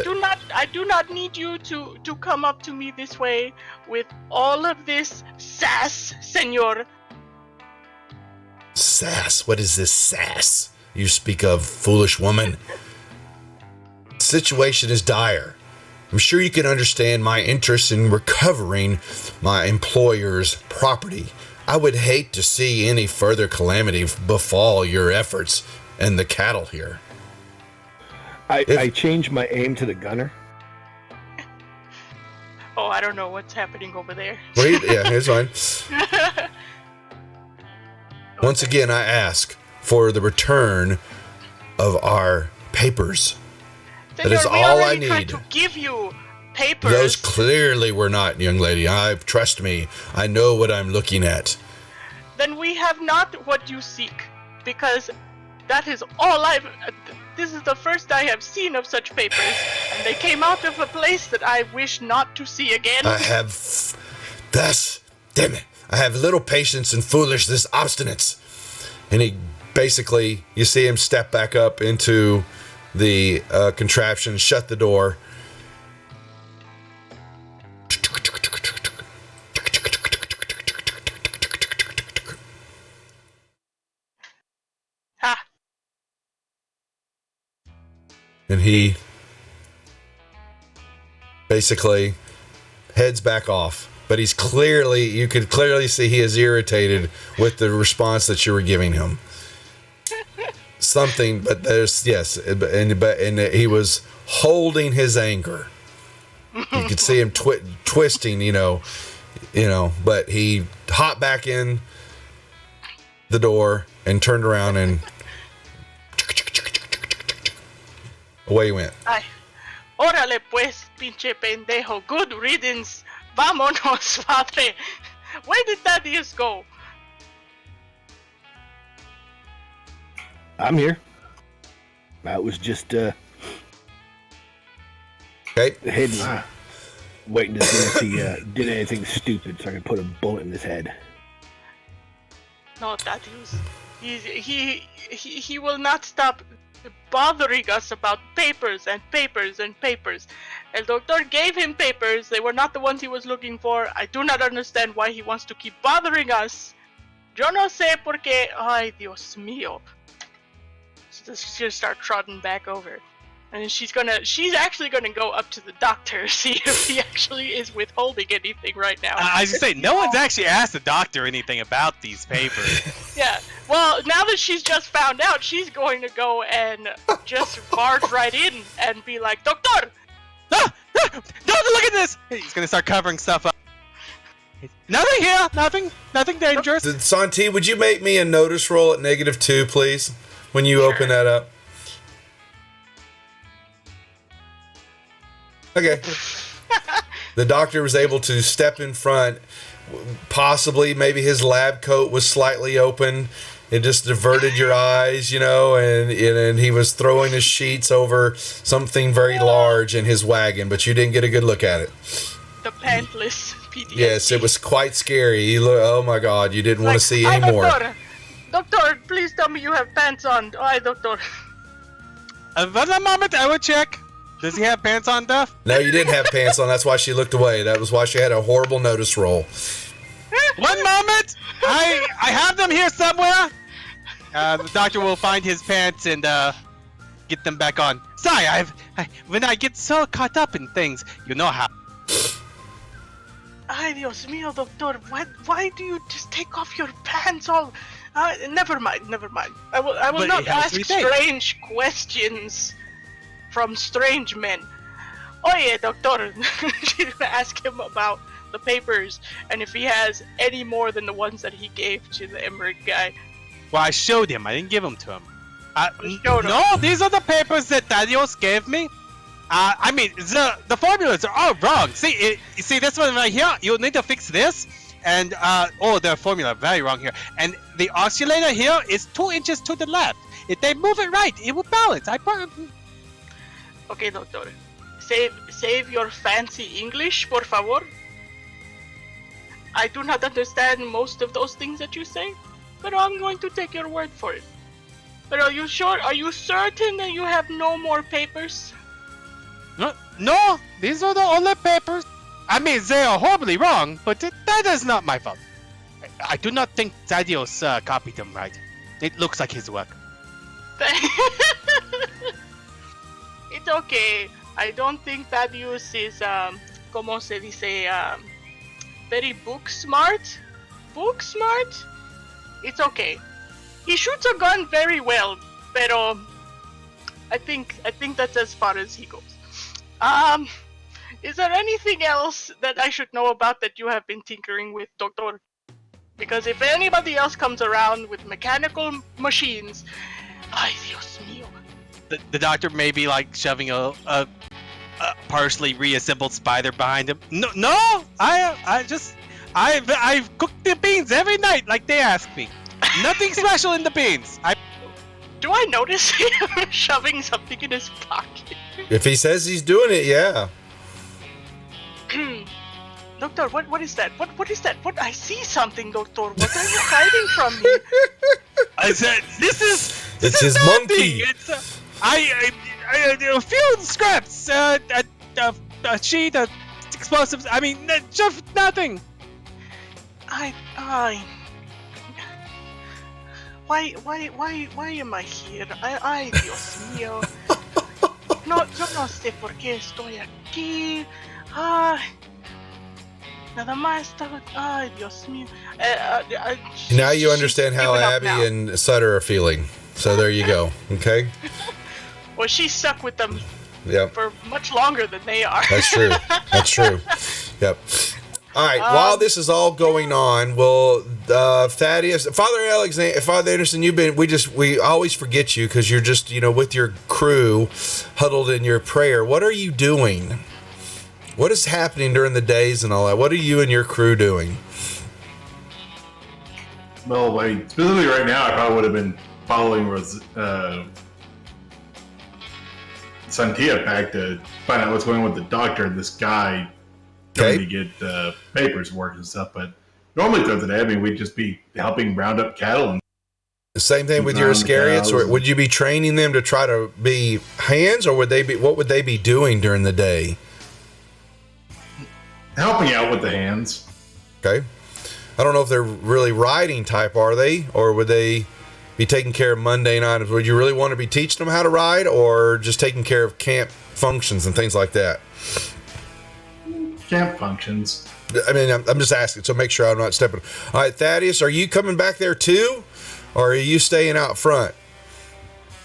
do not need you to come up to me this way with all of this sass, senor. Sass? What is this sass you speak of, foolish woman? The situation is dire. I'm sure you can understand my interest in recovering my employer's property. I would hate to see any further calamity befall your efforts and the cattle here. I changed my aim to the gunner. Oh, I don't know what's happening over there. Yeah, it's fine. Once again, I ask for the return of our papers. Senor, that is all I need. Tried to give you papers. Those clearly were not, young lady. Trust me. I know what I'm looking at. Then we have not what you seek, because that is all this is the first I have seen of such papers, and they came out of a place that I wish not to see again. Damn it. I have little patience and foolishness, obstinance. And he basically, you see him step back up into the contraption, shut the door. Ha! And he basically heads back off. But you could clearly see he is irritated with the response that you were giving him. Something, but and he was holding his anger. You could see him twisting, but he hopped back in the door and turned around and away he went. Ay, órale pues, pinche pendejo. Good riddance. Vámonos, padre. Where did Thaddeus go? I'm here. I was just Okay. hidden, waiting to see if he did anything stupid so I could put a bullet in his head. No, Thaddeus. He will not stop bothering us about papers and papers and papers. El doctor gave him papers. They were not the ones he was looking for. I do not understand why he wants to keep bothering us. Yo no sé por qué. Ay, Dios mío. She's gonna start trotting back over. And she's actually gonna go up to the doctor, see if he actually is withholding anything right now. I was gonna say, no one's actually asked the doctor anything about these papers. Yeah, well, now that she's just found out, she's going to go and just barge right in and be like, Doctor! Ah, don't look at this! He's gonna start covering stuff up. Nothing here! Nothing dangerous. Santi, would you make me a notice roll at -2, please? When you open that up. Okay. The doctor was able to step in front. Possibly, maybe his lab coat was slightly open. It just diverted your eyes, and he was throwing his sheets over something very large in his wagon, but you didn't get a good look at it. The pantless PTSD. Yes, it was quite scary. Oh my God, you didn't want to see any more. Doctor, please tell me you have pants on. Ay, doctor. For a moment, I will check. Does he have pants on, Duff? No, you didn't have pants on. That's why she looked away. That was why she had a horrible notice roll. One moment! I have them here somewhere! The doctor will find his pants and get them back on. Sorry, when I get so caught up in things, you know how. Ay, Dios mío, doctor. Why do you just take off your pants all... Never mind. I will not ask strange questions from strange men. Oye, doctor. She's gonna ask him about the papers and if he has any more than the ones that he gave to the Emmerich guy. Well, I showed him. I didn't give them to him. Showed him. No, these are the papers that Thaddeus gave me. I mean, the formulas are all wrong. See this one right here? You need to fix this. And, the formula, very wrong here. And the oscillator here is 2 inches to the left. If they move it right, it will balance. Okay, doctor. Save your fancy English, por favor. I do not understand most of those things that you say, but I'm going to take your word for it. But are you sure? Are you certain that you have no more papers? No, these are the only papers. I mean, they are horribly wrong, but that is not my fault. I do not think Thaddeus copied them right. It looks like his work. It's okay. I don't think Thaddeus is, como se dice, very book smart. Book smart? It's okay. He shoots a gun very well, pero I think that's as far as he goes. Is there anything else that I should know about that you have been tinkering with, Doctor? Because if anybody else comes around with mechanical machines, ay, Dios mío. The doctor may be like shoving a partially reassembled spider behind him. No, I've cooked the beans every night like they asked me. Nothing special in the beans. Do I notice him shoving something in his pocket? If he says he's doing it, yeah. Doctor, what is that? What is that? What? I see something, Doctor. What are you hiding from me? I said, this It's is his nothing. monkey. It's a few scraps, a sheet, explosives. I mean, just nothing. Why am I here? Ay, Dios mío. No, yo no sé por qué estoy aquí. Nada más estaba. Ay, Dios mío. Now you understand she's how given up Abby now. and Sutter are feeling. So there you go. Okay. Well, she's stuck with them Yep. for much longer than they are. That's true. That's true. Yep. All right. While this is all going on, well, Thaddeus, Father Alexander, Father Anderson, we always forget you because you're just, with your crew huddled in your prayer. What are you doing? What is happening during the days and all that? What are you and your crew doing? Well, specifically right now, I probably would have been following Santia back to find out what's going on with the doctor and this guy trying to get papers work and stuff. But normally throughout the day, we'd just be helping round up cattle. And the same thing with your Iscariots, or would you be training them to try to be hands, or what would they be doing during the day? Helping out with the hands. Okay. I don't know if they're really riding type, are they? Or would they be taking care of mundane items? Would you really want to be teaching them how to ride, or just taking care of camp functions and things like that? Camp functions. I mean, I'm just asking, so make sure I'm not stepping. All right, Thaddeus, are you coming back there too? Or are you staying out front?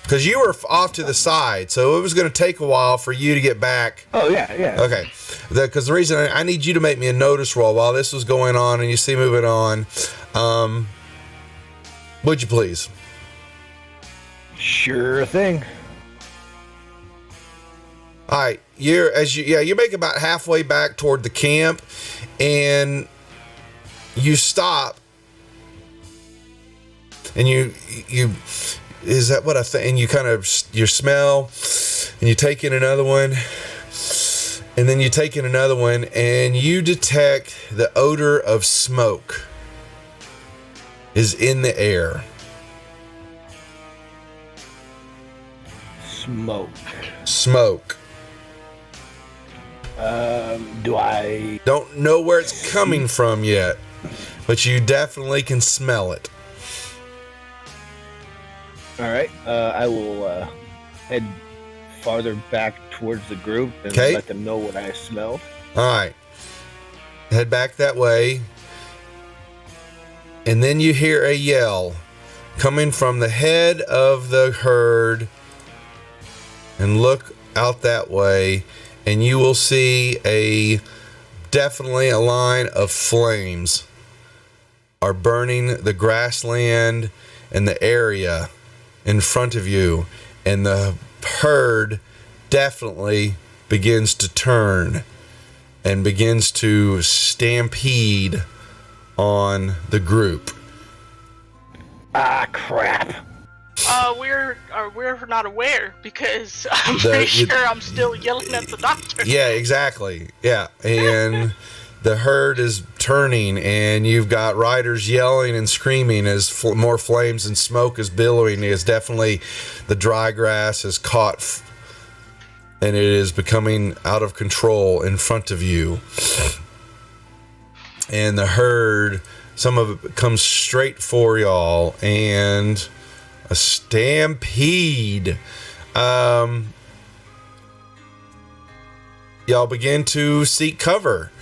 Because you were off to the side, so it was going to take a while for you to get back. Oh, yeah. Okay. Because the reason I need you to make me a notice roll while this was going on and you see moving on, would you please? Sure thing. All right. You make about halfway back toward the camp, and you stop, and you is that what I think? And you kind of you smell, and you take in another one, and then you take in another one, and you detect the odor of smoke is in the air. Smoke. Do I... Don't know where it's coming from yet, but you definitely can smell it. All right. I will head farther back towards the group and let them know what I smelled. All right. Head back that way. And then you hear a yell coming from the head of the herd. And look out that way, and you will see definitely a line of flames are burning the grassland and the area in front of you, and the herd definitely begins to turn and begins to stampede on the group. Ah, crap. We're not aware because I'm pretty sure I'm still yelling at the doctor. Yeah, exactly. Yeah, and the herd is turning, and you've got riders yelling and screaming as more flames and smoke is billowing. It's definitely the dry grass is caught, and it is becoming out of control in front of you. And the herd, some of it comes straight for y'all, and a stampede. Y'all begin to seek cover,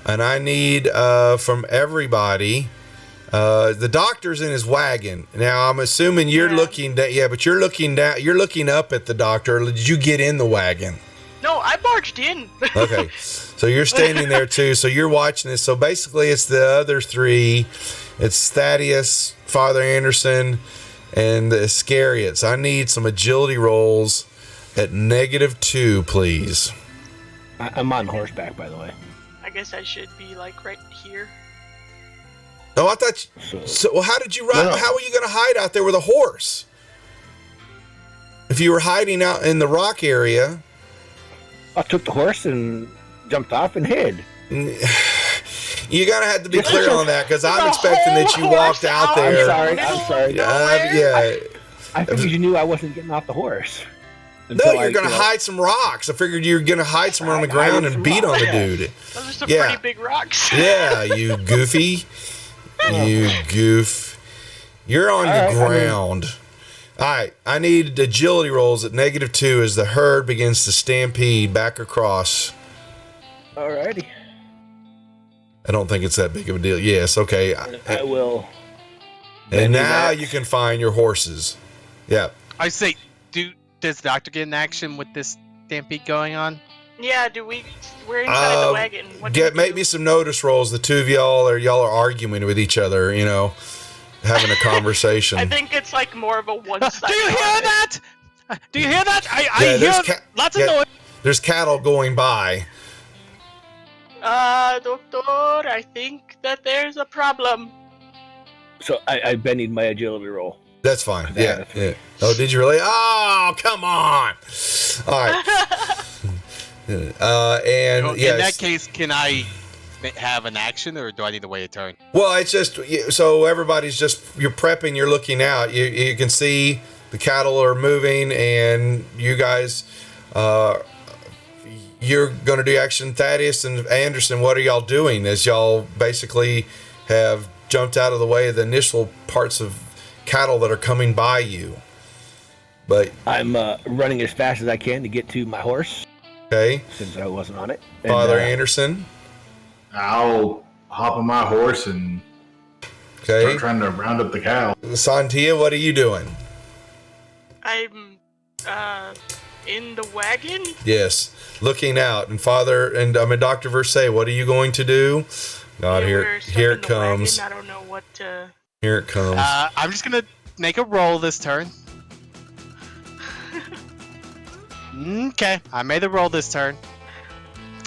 and I need from everybody. The doctor's in his wagon now. I'm assuming you're looking down. Yeah, but you're looking down. You're looking up at the doctor. Did you get in the wagon? No, I barged in. Okay, so you're standing there too. So you're watching this. So basically, it's the other three. It's Thaddeus, Father Anderson, and the Iscariots. I need some agility rolls at -2, please. I'm on horseback, by the way. I guess I should be like right here. Oh, I thought. So how did you ride? No. How were you going to hide out there with a horse? If you were hiding out in the rock area, I took the horse and jumped off and hid. You're going to have to be clear on that, because I'm expecting that you walked out there. I'm sorry. Yeah. I figured you knew I wasn't getting off the horse. No, you're going to hide some rocks. I figured you were going to hide somewhere on the ground and beat on the dude. Those are some pretty big rocks. Yeah, you goofy. You goof. You're on the ground. All right, I need agility rolls at -2 as the herd begins to stampede back across. Alrighty. I don't think it's that big of a deal. Yes, okay. I will. And do now that. you can find your horses. Yeah. I say, does the doctor get in action with this stampede going on? Yeah, we're inside the wagon. What do we Get do? maybe some notice rolls. The two of y'all are arguing with each other, having a conversation. I think it's like more of a one-sided. Do you hear that? Do you hear that? I Yeah, hear there's lots of noise. There's cattle going by. Doctor, I think that there's a problem. So I need my agility roll. That's fine. Yeah, Yeah. Oh, did you really? Oh, come on. All right. And In yes. that case, can I have an action, or do I need to wait a turn? Well, it's just so everybody's you're prepping, you're looking out. You can see the cattle are moving, and you guys, you're going to do action. Thaddeus and Anderson, what are y'all doing as y'all basically have jumped out of the way of the initial parts of cattle that are coming by you? But I'm running as fast as I can to get to my horse, okay, since I wasn't on it. Father Anderson. I'll hop on my horse and Okay, start trying to round up the cow. Santia, what are you doing? I'm in the wagon. Yes, looking out. And Dr. Versailles, what are you going to do? God, Yeah, here we're stuck it in the comes. wagon. I don't know what to. Here it comes. I'm just gonna make a roll this turn. Okay, I made a roll this turn.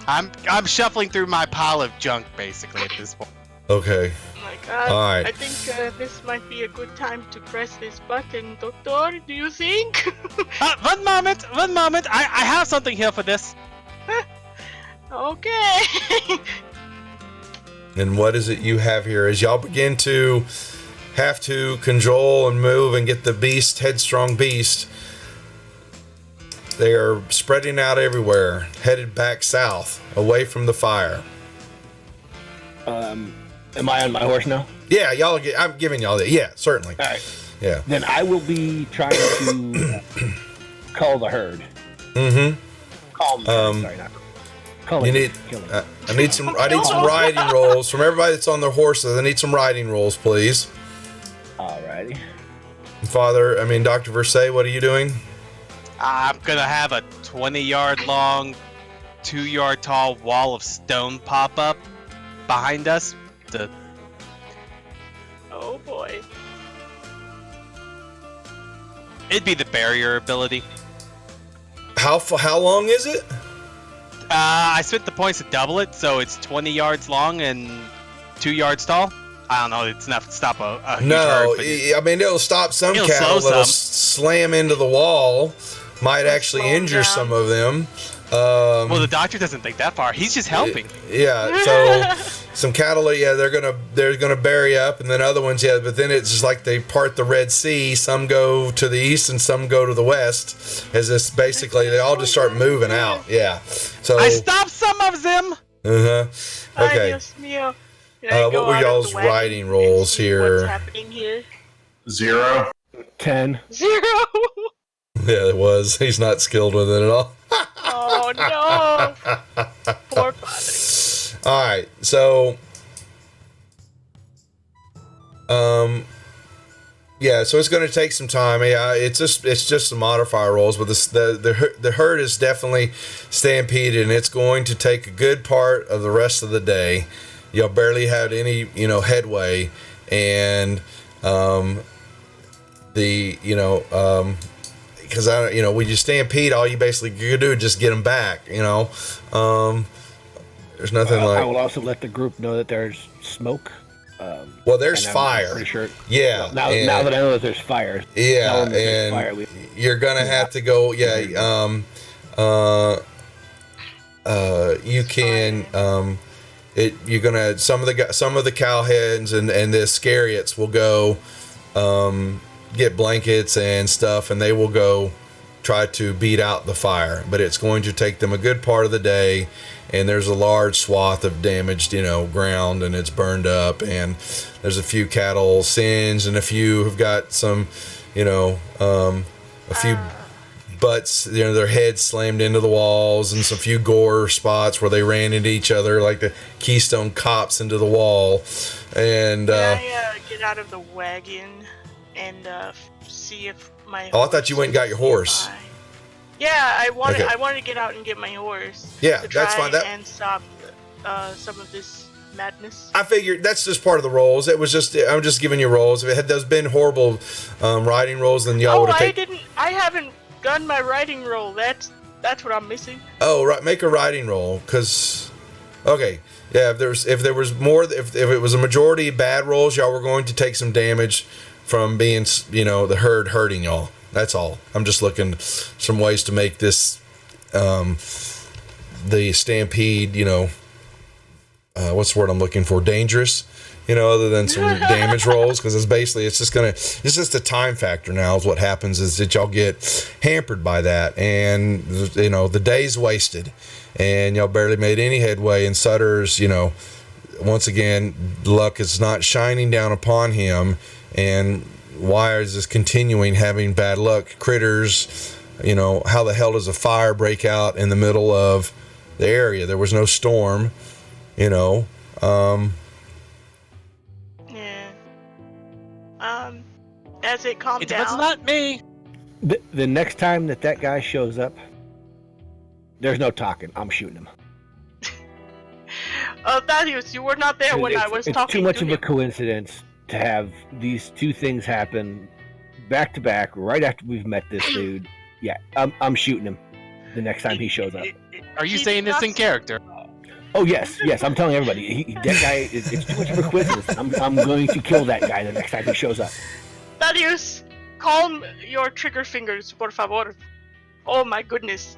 I'm shuffling through my pile of junk basically at this point. Okay. Like, All right. I think this might be a good time to press this button, Doctor. Do you think? One moment. I have something here for this. Okay. And what is it you have here? As y'all begin to have to control and move and get the headstrong beast, they are spreading out everywhere, headed back south, away from the fire. Am I on my horse now? Yeah, I'm giving y'all that. Yeah, certainly. All right. Yeah. Then I will be trying to call the herd. Mm-hmm. Call the herd. Sorry, not call You it. need. Kill it. I need some riding rolls from everybody that's on their horses. I need some riding rolls, please. Alrighty. Dr. Versailles, what are you doing? I'm gonna have a 20-yard long, 2-yard tall wall of stone pop up behind us. Oh boy. It'd be the barrier ability. How long is it? I spent the points to double it, so it's 20 yards long and 2 yards tall. I don't know, it's enough to stop a huge No, herd, but it'll stop some It'll cattle slow that'll some. slam into the wall. Might actually slow 'em injure down. some of them. well, the doctor doesn't think that far. He's just helping. Yeah, so some cattle, they're gonna bury up, and then other ones, but then it's just like they part the Red Sea. Some go to the east and some go to the west. As this basically, they all just start moving out. Yeah. So I stopped some of them. Okay. Ay, Dios mío. Can I What go were out of y'all's the wagon riding and rolls see here? What's happening here? 0. 10. 0. Yeah, it was. He's not skilled with it at all. Oh no. Poor father. All right, so, yeah, so it's going to take some time. Yeah, it's just some modifier rolls, but the herd is definitely stampeded, and it's going to take a good part of the rest of the day. You'll barely have any, headway, and because when you stampede, all you basically do is just get them back. There's nothing I like. will also let the group know that there's smoke. Well, there's and I'm fire. Pretty sure. Yeah. Now that I know that there's fire. Yeah, Tell them that there's and fire. you're gonna have to go. Yeah. You can. You're gonna some of the cow heads and the Iscariots will go. Get blankets and stuff, and they will go try to beat out the fire, but it's going to take them a good part of the day, and there's a large swath of damaged ground, and it's burned up, and there's a few cattle singed, and a few have got some a few butts, their heads slammed into the walls, and some few gore spots where they ran into each other like the Keystone Cops into the wall. And Can I get out of the wagon and see if my I thought you went and got your horse. nearby? Yeah, I wanted Okay. I wanted to get out and get my horse. Yeah, to try that's fine. and stop some of this madness. I figured that's just part of the roles. I'm just giving you roles. If it had those been horrible writing roles, then y'all would have taken. I haven't done my writing roll. That's what I'm missing. Oh, right. Make a writing roll, because okay, yeah. If there was more, if it was a majority of bad rolls, y'all were going to take some damage from being, the herd hurting y'all. That's all. I'm just looking some ways to make this the stampede. What's the word I'm looking for? Dangerous. Other than some damage rolls, because it's just a time factor now. Is what happens is that y'all get hampered by that, and the day's wasted, and y'all barely made any headway. And Sutter's, once again, luck is not shining down upon him, and Wires is continuing having bad luck. Critters, how the hell does a fire break out in the middle of the area? There was no storm, Yeah. As it calmed It down. was not me. The next time that guy shows up, there's no talking. I'm shooting him. Thaddeus, you were not there when I was it's talking too much to of him. a coincidence to have these two things happen back to back right after we've met this dude. Yeah, I'm shooting him the next time he shows up. Are you He saying did this not in character? Oh yes, I'm telling everybody. That guy it's too much of a coincidence. I'm going to kill that guy the next time he shows up. Thaddeus, calm your trigger fingers, por favor. Oh my goodness.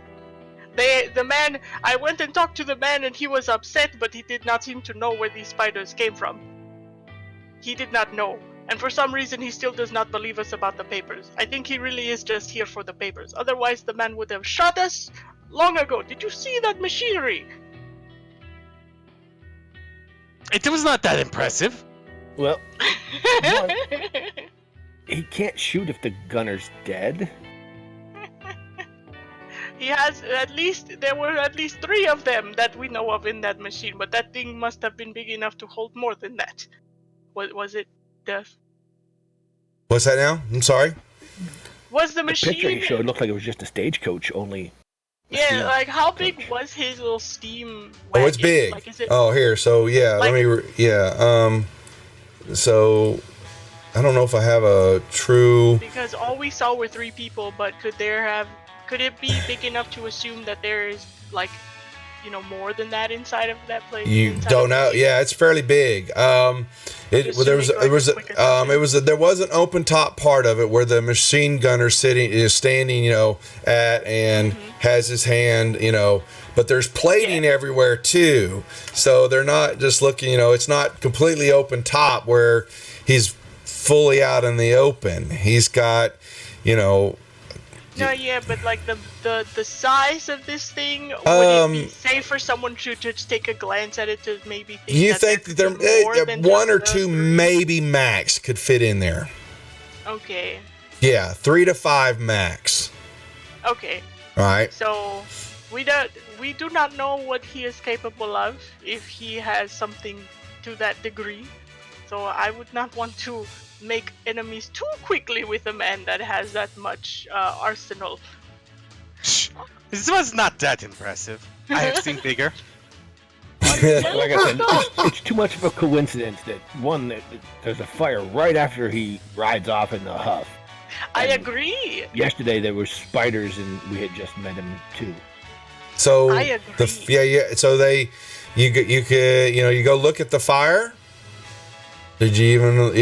The man, I went and talked to the man and he was upset, but he did not seem to know where these spiders came from. He did not know. And for some reason, he still does not believe us about the papers. I think he really is just here for the papers. Otherwise, the man would have shot us long ago. Did you see that machinery? It was not that impressive. Well, he can't shoot if the gunner's dead. He has there were at least 3 of them that we know of in that machine, but that thing must have been big enough to hold more than that. Was it, Death? What's that now? I'm sorry. Was the The picture he machine... showed looked like it was just a stagecoach, only. Yeah, like how big was his little steam wagon? Oh, it's big. Like, is it... Oh, here. So yeah, Like- So I don't know if I have a true. Because all we saw were 3 people, but could it be big enough to assume that there is more than that inside of that place? You inside don't of the know. machine? Yeah, it's fairly big. There was an open top part of it where the machine gunner is standing, at and has his hand, but there's plating everywhere too. So they're not just looking, it's not completely open top where he's fully out in the open. He's got, No, yeah, but like the size of this thing, would it be safe for someone to just take a glance at it to maybe think you that think there that could be more than one or just two, 3? maybe max, could fit in there? Okay. Yeah, 3 to 5 max. Okay. All right. So we do not know what he is capable of if he has something to that degree. So I would not want to make enemies too quickly with a man that has that much arsenal. This was not that impressive. I have seen bigger. Like I said, it's too much of a coincidence that there's a fire right after he rides off in the huff. I And agree. Yesterday there were spiders and we had just met him too. So I agree. So you go look at the fire. Did you even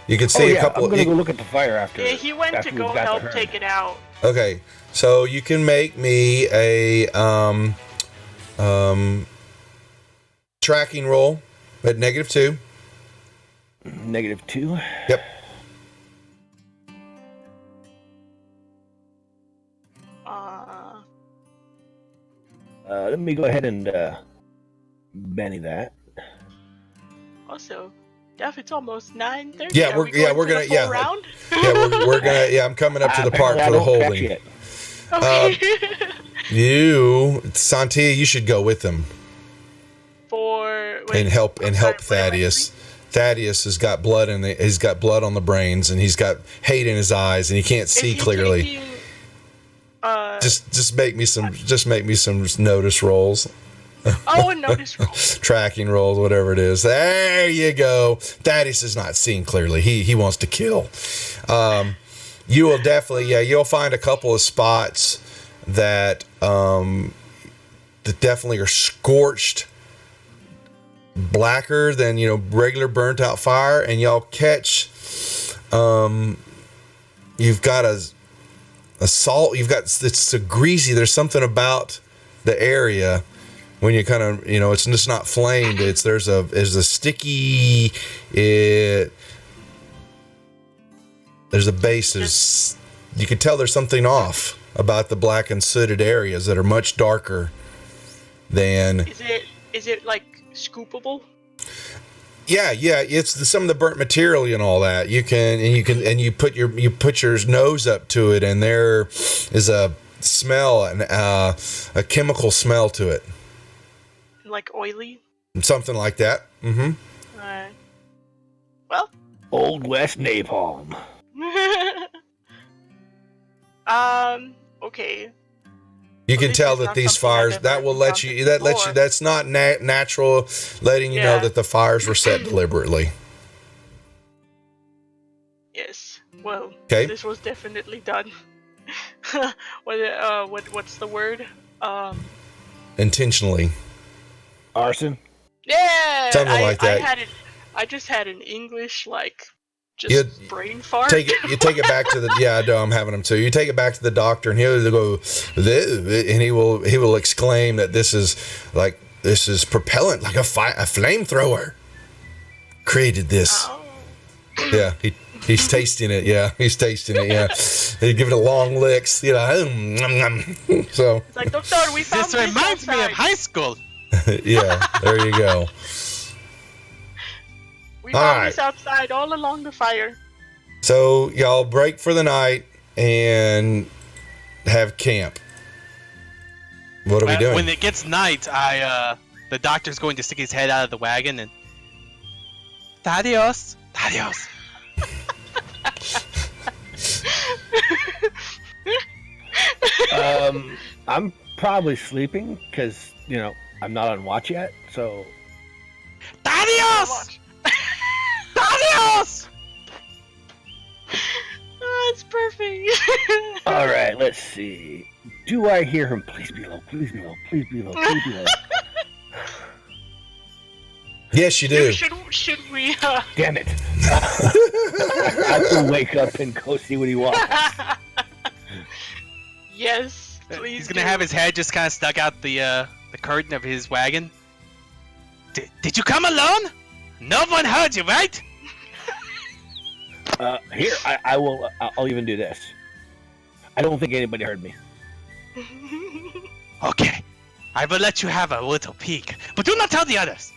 you could see a couple. I'm gonna go look at the fire after. Yeah, he went after to we've go got the help herd. take it out. Okay, so you can make me a tracking roll at -2. -2. Yep. Let me go ahead and Benny that. Also, Duff, it's almost 9:30. Yeah, Are we're gonna round. I'm coming up to the part Apparently I for the don't catch holding. it. Okay. Santia, you should go with him and help Thaddeus. Thaddeus has got blood he's got blood on the brains, and he's got hate in his eyes, and he can't see clearly. Taking, just make me some notice rolls. Oh, a notice roll. Tracking rolls, whatever it is. There you go. Thaddeus is not seeing clearly. He wants to kill. You will definitely, you'll find a couple of spots that that definitely are scorched blacker than regular burnt out fire, and y'all catch. You've got a salt. It's a greasy. There's something about the area. When you kind of, it's just not flamed. There's a sticky. There's a base. You can tell there's something off about the black and sooted areas that are much darker than. Is it like scoopable? Yeah. It's some of the burnt material and all that. You put your nose up to it, and there is a smell and a chemical smell to it. Like oily? Something like that. Mm-hmm. Alright. Well. Old West napalm. Okay. You can tell that these fires, that's not natural, letting you know that the fires were set deliberately. Yes. Well, okay. This was definitely done. What's the word? Intentionally. Arson? Yeah! Something like that. I just had an English, brain fart. You take it back to the, I know, I'm having them too. You take it back to the doctor, and he'll go, and he will exclaim that this is propellant, like a flamethrower created this. Oh. Yeah, he's tasting it. Yeah, he's tasting it. Yeah, he give it a long licks. So it's like, Doctor, we found this reminds me of high school. Yeah, there you go. We found this outside all along the fire. So y'all break for the night and have camp. What are we doing? When it gets night, the doctor's going to stick his head out of the wagon and Thaddeus. I'm probably sleeping because I'm not on watch yet. So Thaddeus! Thaddeus! Oh, it's perfect. All right, let's see. Do I hear him? Please be low. Please be low. Please be low. Please be low. Yes, you do. Should we? Damn it! I have to wake up and go see what he wants. Yes, please. He's gonna have his head just kind of stuck out the curtain of his wagon. Did you come alone? No one heard you, right? Here, I will. I'll even do this. I don't think anybody heard me. Okay, I will let you have a little peek, but do not tell the others,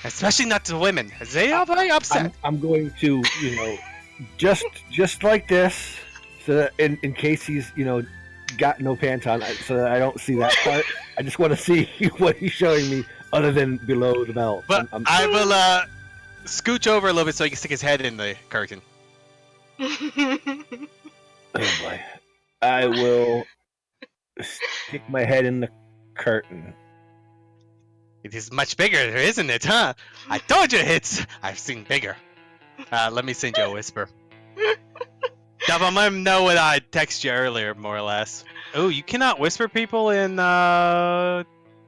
especially not the women. They are very upset. I'm going to, just like this, so that in case he's, got no pants on, so that I don't see that part. I just want to see what he's showing me, other than below the belt. But I will scooch over a little bit so he can stick his head in the curtain. Oh boy. I will stick my head in the curtain. It is much bigger, isn't it, huh? I told you I've seen bigger. Let me send you a whisper. Double, let him know what I texted you earlier, more or less. Oh, you cannot whisper people in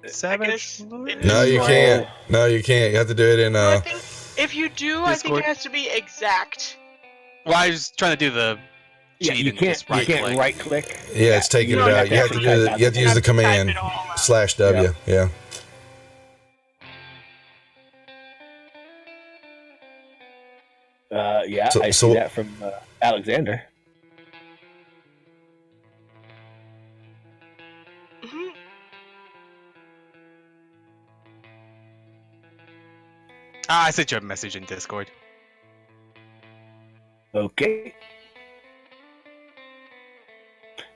Savage? No, you can't. No, you can't. You have to do it in I think if you do, Discord. I think it has to be exact. Well, I was trying to do the cheat you and can't. just right click. Right click. Yeah, it's taking it out. You have to do you have to use the command /W. Yeah. I see that from Alexander. Mm-hmm. I sent you a message in Discord. Okay.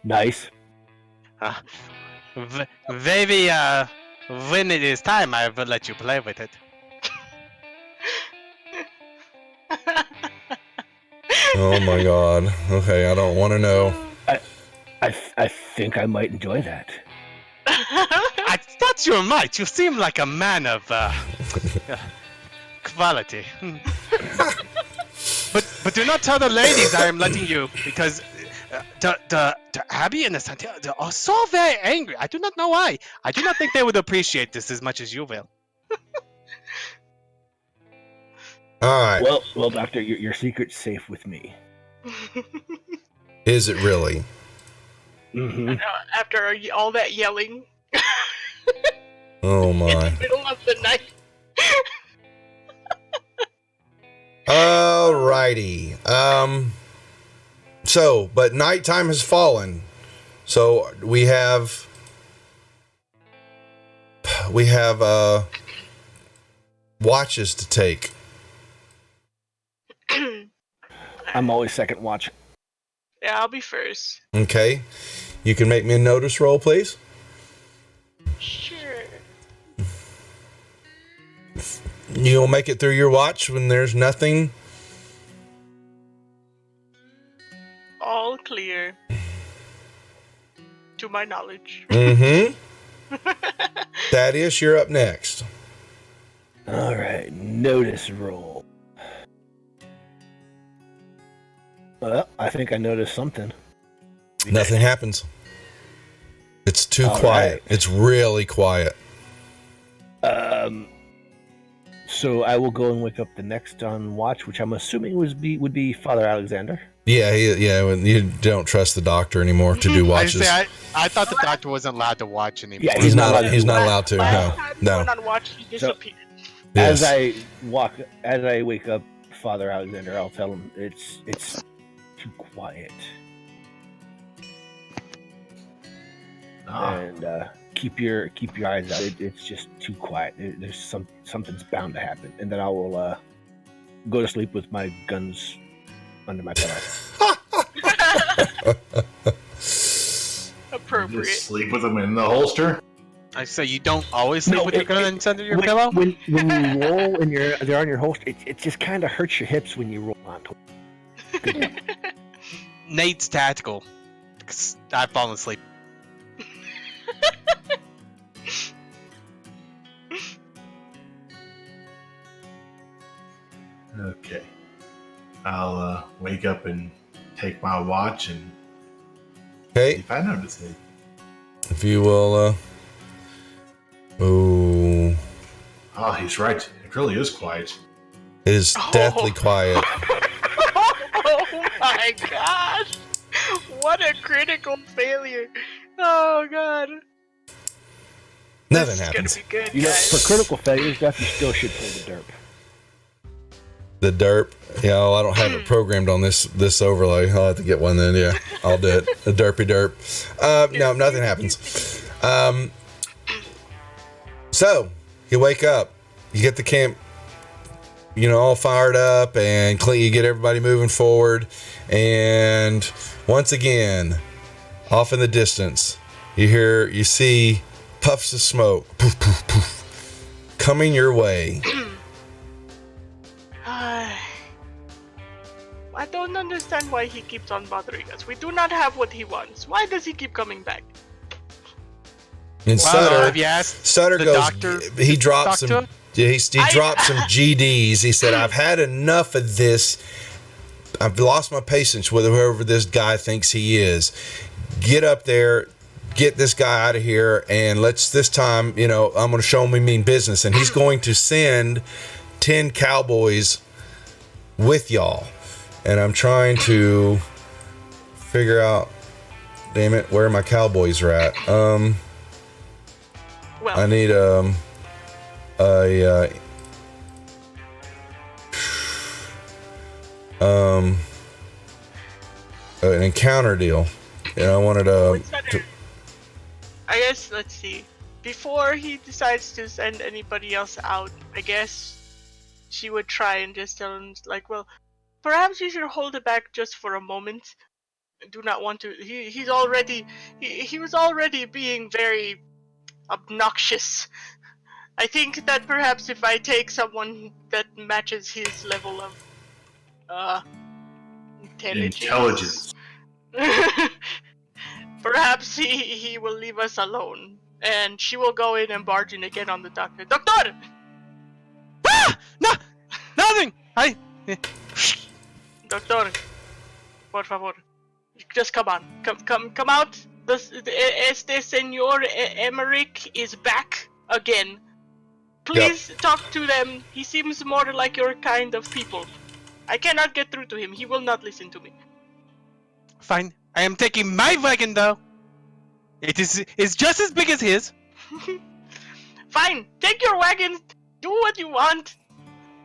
Nice. Maybe when it is time, I will let you play with it. Oh my god. Okay, I don't want to know. I think I might enjoy that. I thought you might. You seem like a man of quality. But do not tell the ladies I am letting you, because the Abby and the Santiago are so very angry. I do not know why. I do not think they would appreciate this as much as you will. All right. Well, Doctor, your secret's safe with me. Is it really? Mm-hmm. After all that yelling Oh in my. the middle of the night. Alrighty. So, but nighttime has fallen. So we have watches to take. I'm always second watch. Yeah, I'll be first. Okay. You can make me a notice roll, please. Sure. You'll make it through your watch when there's nothing. All clear. To my knowledge. Mm-hmm. Thaddeus, you're up next. All right, notice roll. Well, I think I noticed something. Nothing happens. It's too All quiet. right. It's really quiet. So I will go and wake up the next on watch, which I'm assuming would be Father Alexander. Yeah, when you don't trust the doctor anymore to do watches. I thought the doctor wasn't allowed to watch anymore. Yeah, He's not allowed to. Last No. time we went on watch, he disappeared. Yes. As I wake up Father Alexander, I'll tell him it's too quiet. And keep your eyes out. It's just too quiet. There's something's bound to happen, and then I will go to sleep with my guns under my pillow. Appropriate. Just sleep with them in the holster. I say you don't always sleep No, with your gun under your when, pillow? When you roll and they're on your holster, it just kind of hurts your hips when you roll onto it. Nate's tactical. 'Cause I've fallen asleep. Okay. I'll wake up and take my watch and see Okay. if I notice it. If you will. Oh, Oh, he's right. It really is quiet. it is deathly quiet. Oh my gosh! What a critical failure! Oh god! Nothing This happens. is gonna be good, You know, guys. for critical failures, Duff, you still should pull the derp. The derp. Yeah, well, I don't have it programmed on this overlay. I'll have to get one then. Yeah, I'll do it. The derpy derp. No, nothing happens. So you wake up, you get the camp, all fired up and clean. You get everybody moving forward, and once again, off in the distance, you see puffs of smoke, poof, poof, poof, coming your way. I don't understand why he keeps on bothering us. We do not have what he wants. Why does he keep coming back? And Have you asked Sutter the goes. doctor? He drops Doctor? some. He dropped some GDs. He said, "I've had enough of this. I've lost my patience with whoever this guy thinks he is. Get up there, get this guy out of here, and let's this time, I'm going to show him we mean business." And he's going to send 10 cowboys with y'all. And I'm trying to figure out, damn it, where my cowboys are at. I need an encounter deal. And I wanted to I guess, let's see. Before he decides to send anybody else out, I guess she would try and just tell him, like, well, perhaps you should hold it back just for a moment. do not want to. He was already being very obnoxious. I think that perhaps if I take someone that matches his level of intelligence, perhaps he will leave us alone. And she will go in and barge in again on the doctor. Doctor! No, nothing. Doctor, por favor, just come on, come out. Este señor Emmerich is back again. Please talk to them. He seems more like your kind of people. I cannot get through to him. He will not listen to me. Fine. I am taking my wagon though. It's just as big as his. Fine. Take your wagon. Do what you want.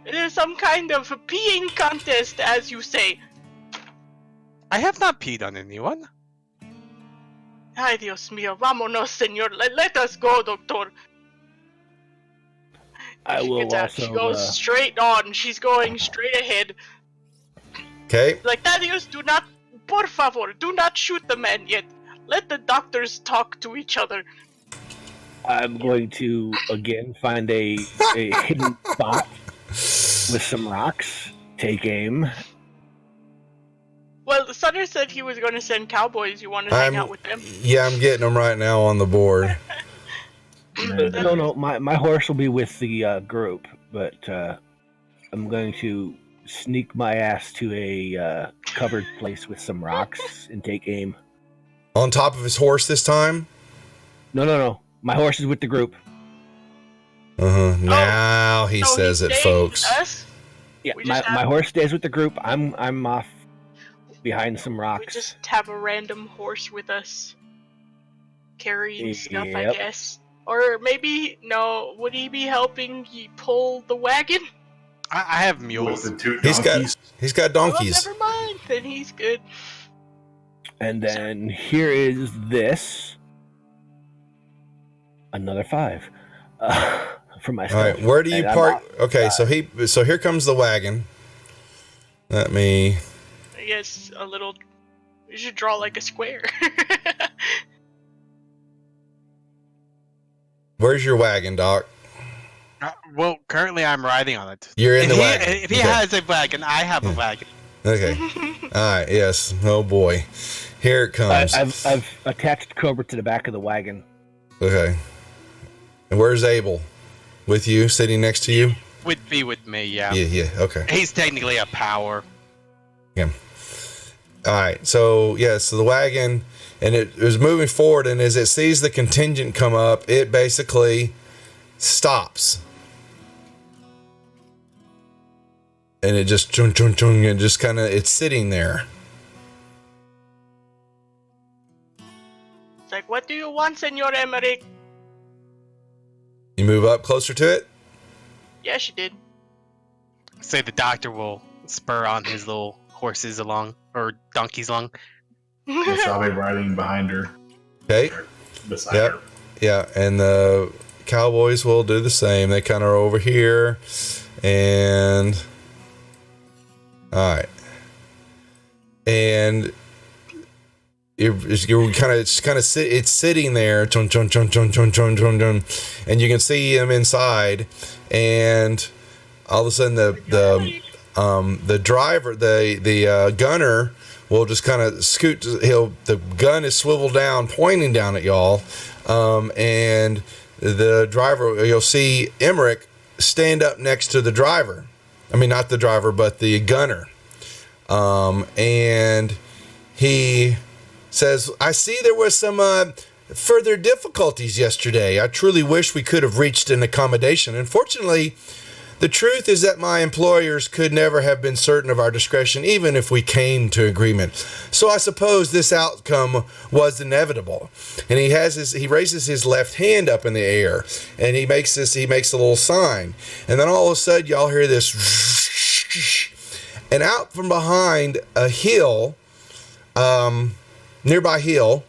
It is some kind of a peeing contest, as you say. I have not peed on anyone. Ay, Dios mío. Vámonos, señor. Let us go, doctor. I will She also. goes straight on. She's going straight ahead. Okay. Like, Thaddeus, do not, por favor, do not shoot the man yet. Let the doctors talk to each other. I'm going to again find a hidden spot with some rocks. Take aim. Well, Sutter said he was going to send cowboys. You want to hang out with them? Yeah, I'm getting them right now on the board. No. My horse will be with the group, but I'm going to sneak my ass to a covered place with some rocks and take aim. On top of his horse this time? No. My horse is with the group. Now he says it, folks. Us? Yeah, my horse stays with the group. I'm off behind some We rocks. just have a random horse with us. Carrying stuff, I Yep. guess. Or maybe, no, would he be helping you pull the wagon? I have With mules. the two He's donkeys. got donkeys. Oh, never mind. Then he's good. And then here is this. Another 5 for my All stuff. right, where do you And I'm park? off. Okay, so here comes the wagon. Let me. I guess a little. You should draw like a square. Where's your wagon, Doc? Well, currently I'm riding on it. You're in the If wagon. If he Okay. has a wagon, I have a wagon. Okay. All right. Yes. Oh boy. Here it comes. I've attached Cobra to the back of the wagon. Okay. And where's Abel? With you, sitting next to you? Would be with me, yeah. Yeah. Okay. He's technically a power. Yeah. All right. So the wagon, and it was moving forward, and as it sees the contingent come up, it basically stops, and it just chung chung chung, and just kind of it's sitting there. It's like, what do you want, Senor Emmerich? You move up closer to it. Yeah, she did. Say the doctor will spur on his little horses along, or donkeys along. Yes, I'll be riding behind her. Okay. Or beside Yep. her. Yeah, and the cowboys will do the same. They kind of are over here, and all right, and you're kind of it's sitting there, chun, chun, chun, chun, chun, chun, chun, chun, and you can see him inside, and all of a sudden the driver, the gunner will just kind of scoot. The gun is swiveled down, pointing down at y'all, and the driver, you'll see Emmerich stand up next to the driver. I mean, not the driver, but the gunner, and he says, "I see there was some further difficulties yesterday. I truly wish we could have reached an accommodation. Unfortunately, the truth is that my employers could never have been certain of our discretion, even if we came to agreement. So I suppose this outcome was inevitable." And he raises his left hand up in the air, and he makes a little sign. And then all of a sudden, y'all hear this, and out from behind a hill, nearby hill,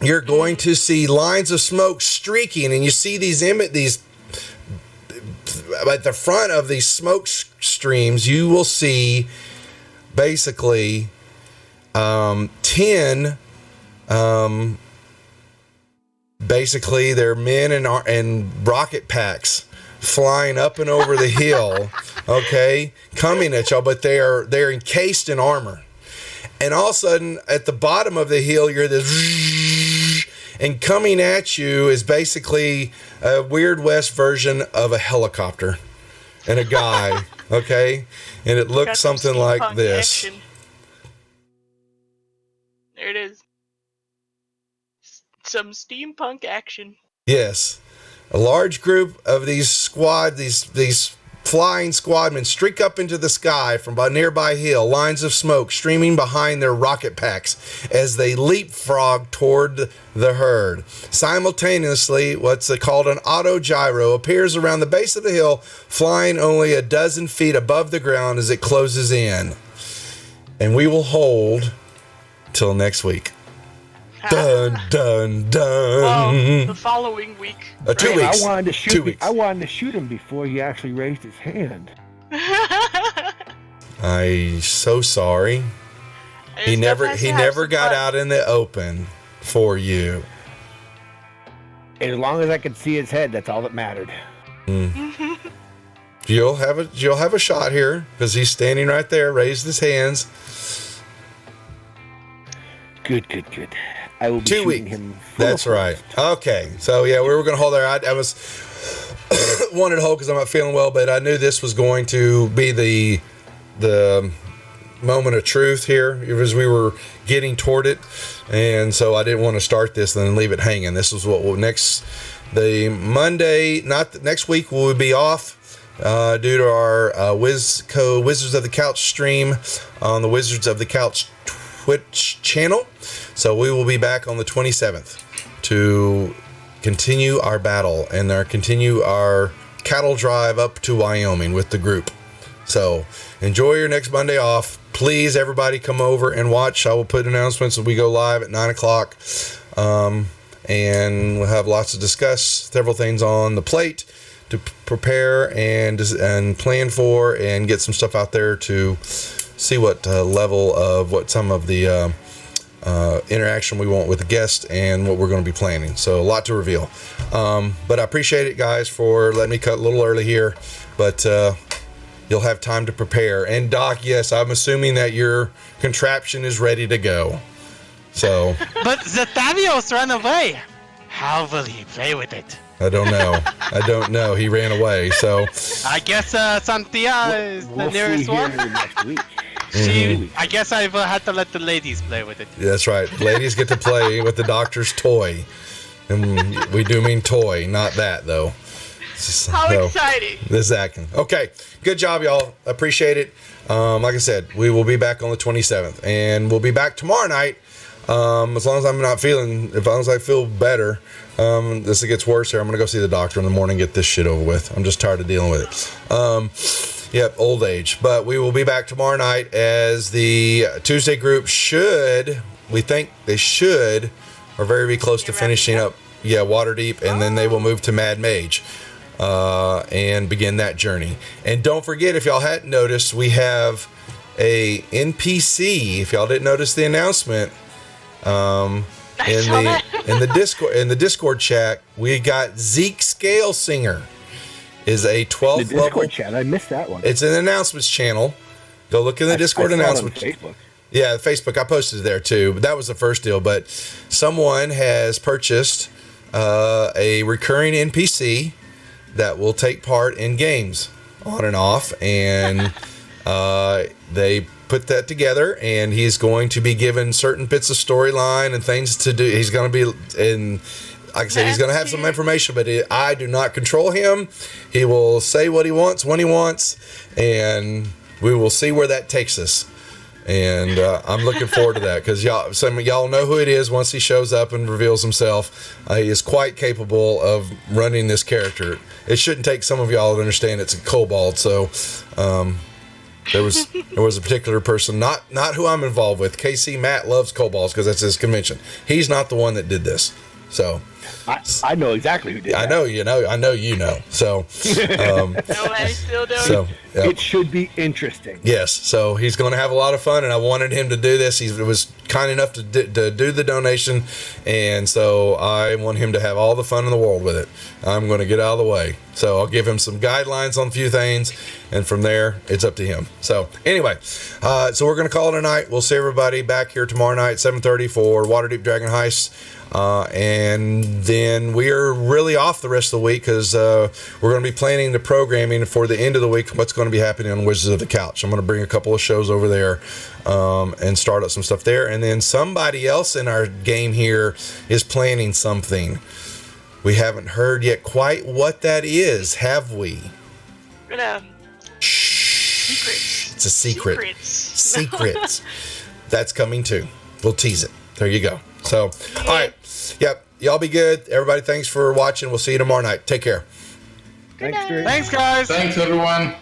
you're going to see lines of smoke streaking, and you see these at the front of these smoke streams, you will see basically 10 10, basically they're men and rocket packs flying up and over the hill, okay, coming at y'all, but they're encased in armor. And all of a sudden, at the bottom of the hill, you're this, and coming at you is basically a Weird West version of a helicopter and a guy, okay? And it looks something like this. Action. There it is. Some steampunk action. Yes. A large group of these flying squadmen streak up into the sky from a nearby hill, lines of smoke streaming behind their rocket packs as they leapfrog toward the herd. Simultaneously, what's called an autogyro appears around the base of the hill, flying only a dozen feet above the ground as it closes in. And we will hold till next week. Dun, dun, dun. Well, the following week. 2 weeks. I wanted to shoot 2 weeks. I wanted to shoot him before he actually raised his hand. I'm so sorry. He never got out in the open for you. As long as I could see his head, that's all that mattered. You'll have a shot here because he's standing right there, raised his hands. Good. I will be 2 shooting weeks. him. Full That's of right. Okay. So yeah, we were going to hold there. I was wanted to hold because I'm not feeling well, but I knew this was going to be the moment of truth here as we were getting toward it, and so I didn't want to start this and then leave it hanging. This is what the Monday, next week we'll be off due to our Wizards of the Couch stream on the Wizards of the Couch Twitch channel. So we will be back on the 27th to continue our battle and continue our cattle drive up to Wyoming with the group. So enjoy your next Monday off. Please, everybody, come over and watch. I will put announcements as we go live at 9 o'clock. And we'll have lots to discuss, several things on the plate to prepare and plan for, and get some stuff out there to see what level of what some of the interaction we want with the guest and what we're going to be planning. So a lot to reveal. But I appreciate it, guys, for letting me cut a little early here. But you'll have time to prepare. And Doc, yes, I'm assuming that your contraption is ready to go. So. But Zetavios ran away. How will he play with it? I don't know. He ran away. So. I guess Santia is the nearest one. Next week. I guess I will have to let the ladies play with it. That's right. Ladies get to play with the doctor's toy. And we do mean toy, not that, though. How exciting. Exactly. Okay. Good job, y'all. Appreciate it. Like I said, we will be back on the 27th. And we'll be back tomorrow night. As long as I feel better. This gets worse here. I'm going to go see the doctor in the morning, get this shit over with. I'm just tired of dealing with it. Yep, old age. But we will be back tomorrow night as the Tuesday group we think they are very close to finishing up. Yeah, Waterdeep, and then they will move to Mad Mage and begin that journey. And don't forget, if y'all hadn't noticed, we have a NPC. If y'all didn't notice the announcement, in the Discord chat, we got Zeke Scalesinger. Is a 12th level. Discord chat. I missed that one. It's an announcements channel. Go look in the Discord announcement. Facebook. Yeah, Facebook. I posted it there too. But that was the first deal. But someone has purchased a recurring NPC that will take part in games on and off, and they put that together. And he's going to be given certain bits of storyline and things to do. He's going to be in. Like I said, he's going to have some information, but I do not control him. He will say what he wants when he wants, and we will see where that takes us. And I'm looking forward to that because some of y'all know who it is once he shows up and reveals himself. He is quite capable of running this character. It shouldn't take some of y'all to understand it's a kobold. So there was a particular person, not who I'm involved with. KC Matt loves kobolds because that's his convention. He's not the one that did this. So I know exactly who did I that. know you know. I know you know. So, No, I still don't. so yep. It should be interesting. Yes, so he's going to have a lot of fun, and I wanted him to do this. He was kind enough to do the donation, and so I want him to have all the fun in the world with it. I'm going to get out of the way. So I'll give him some guidelines on a few things, and from there, it's up to him. So anyway, so we're going to call it a night. We'll see everybody back here tomorrow night, 7:30 for Waterdeep Dragon Heist. And then we're really off the rest of the week because we're going to be planning the programming for the end of the week, what's going to be happening on Wizards of the Couch. I'm going to bring a couple of shows over there and start up some stuff there. And then somebody else in our game here is planning something. We haven't heard yet quite what that is, have we? Secrets. It's a secret. Secrets. That's coming too. We'll tease it. There you go. So, all right. Yep. Y'all be good. Everybody, thanks for watching. We'll see you tomorrow night. Take care. Thanks, Drew. Thanks, guys. Thanks, everyone.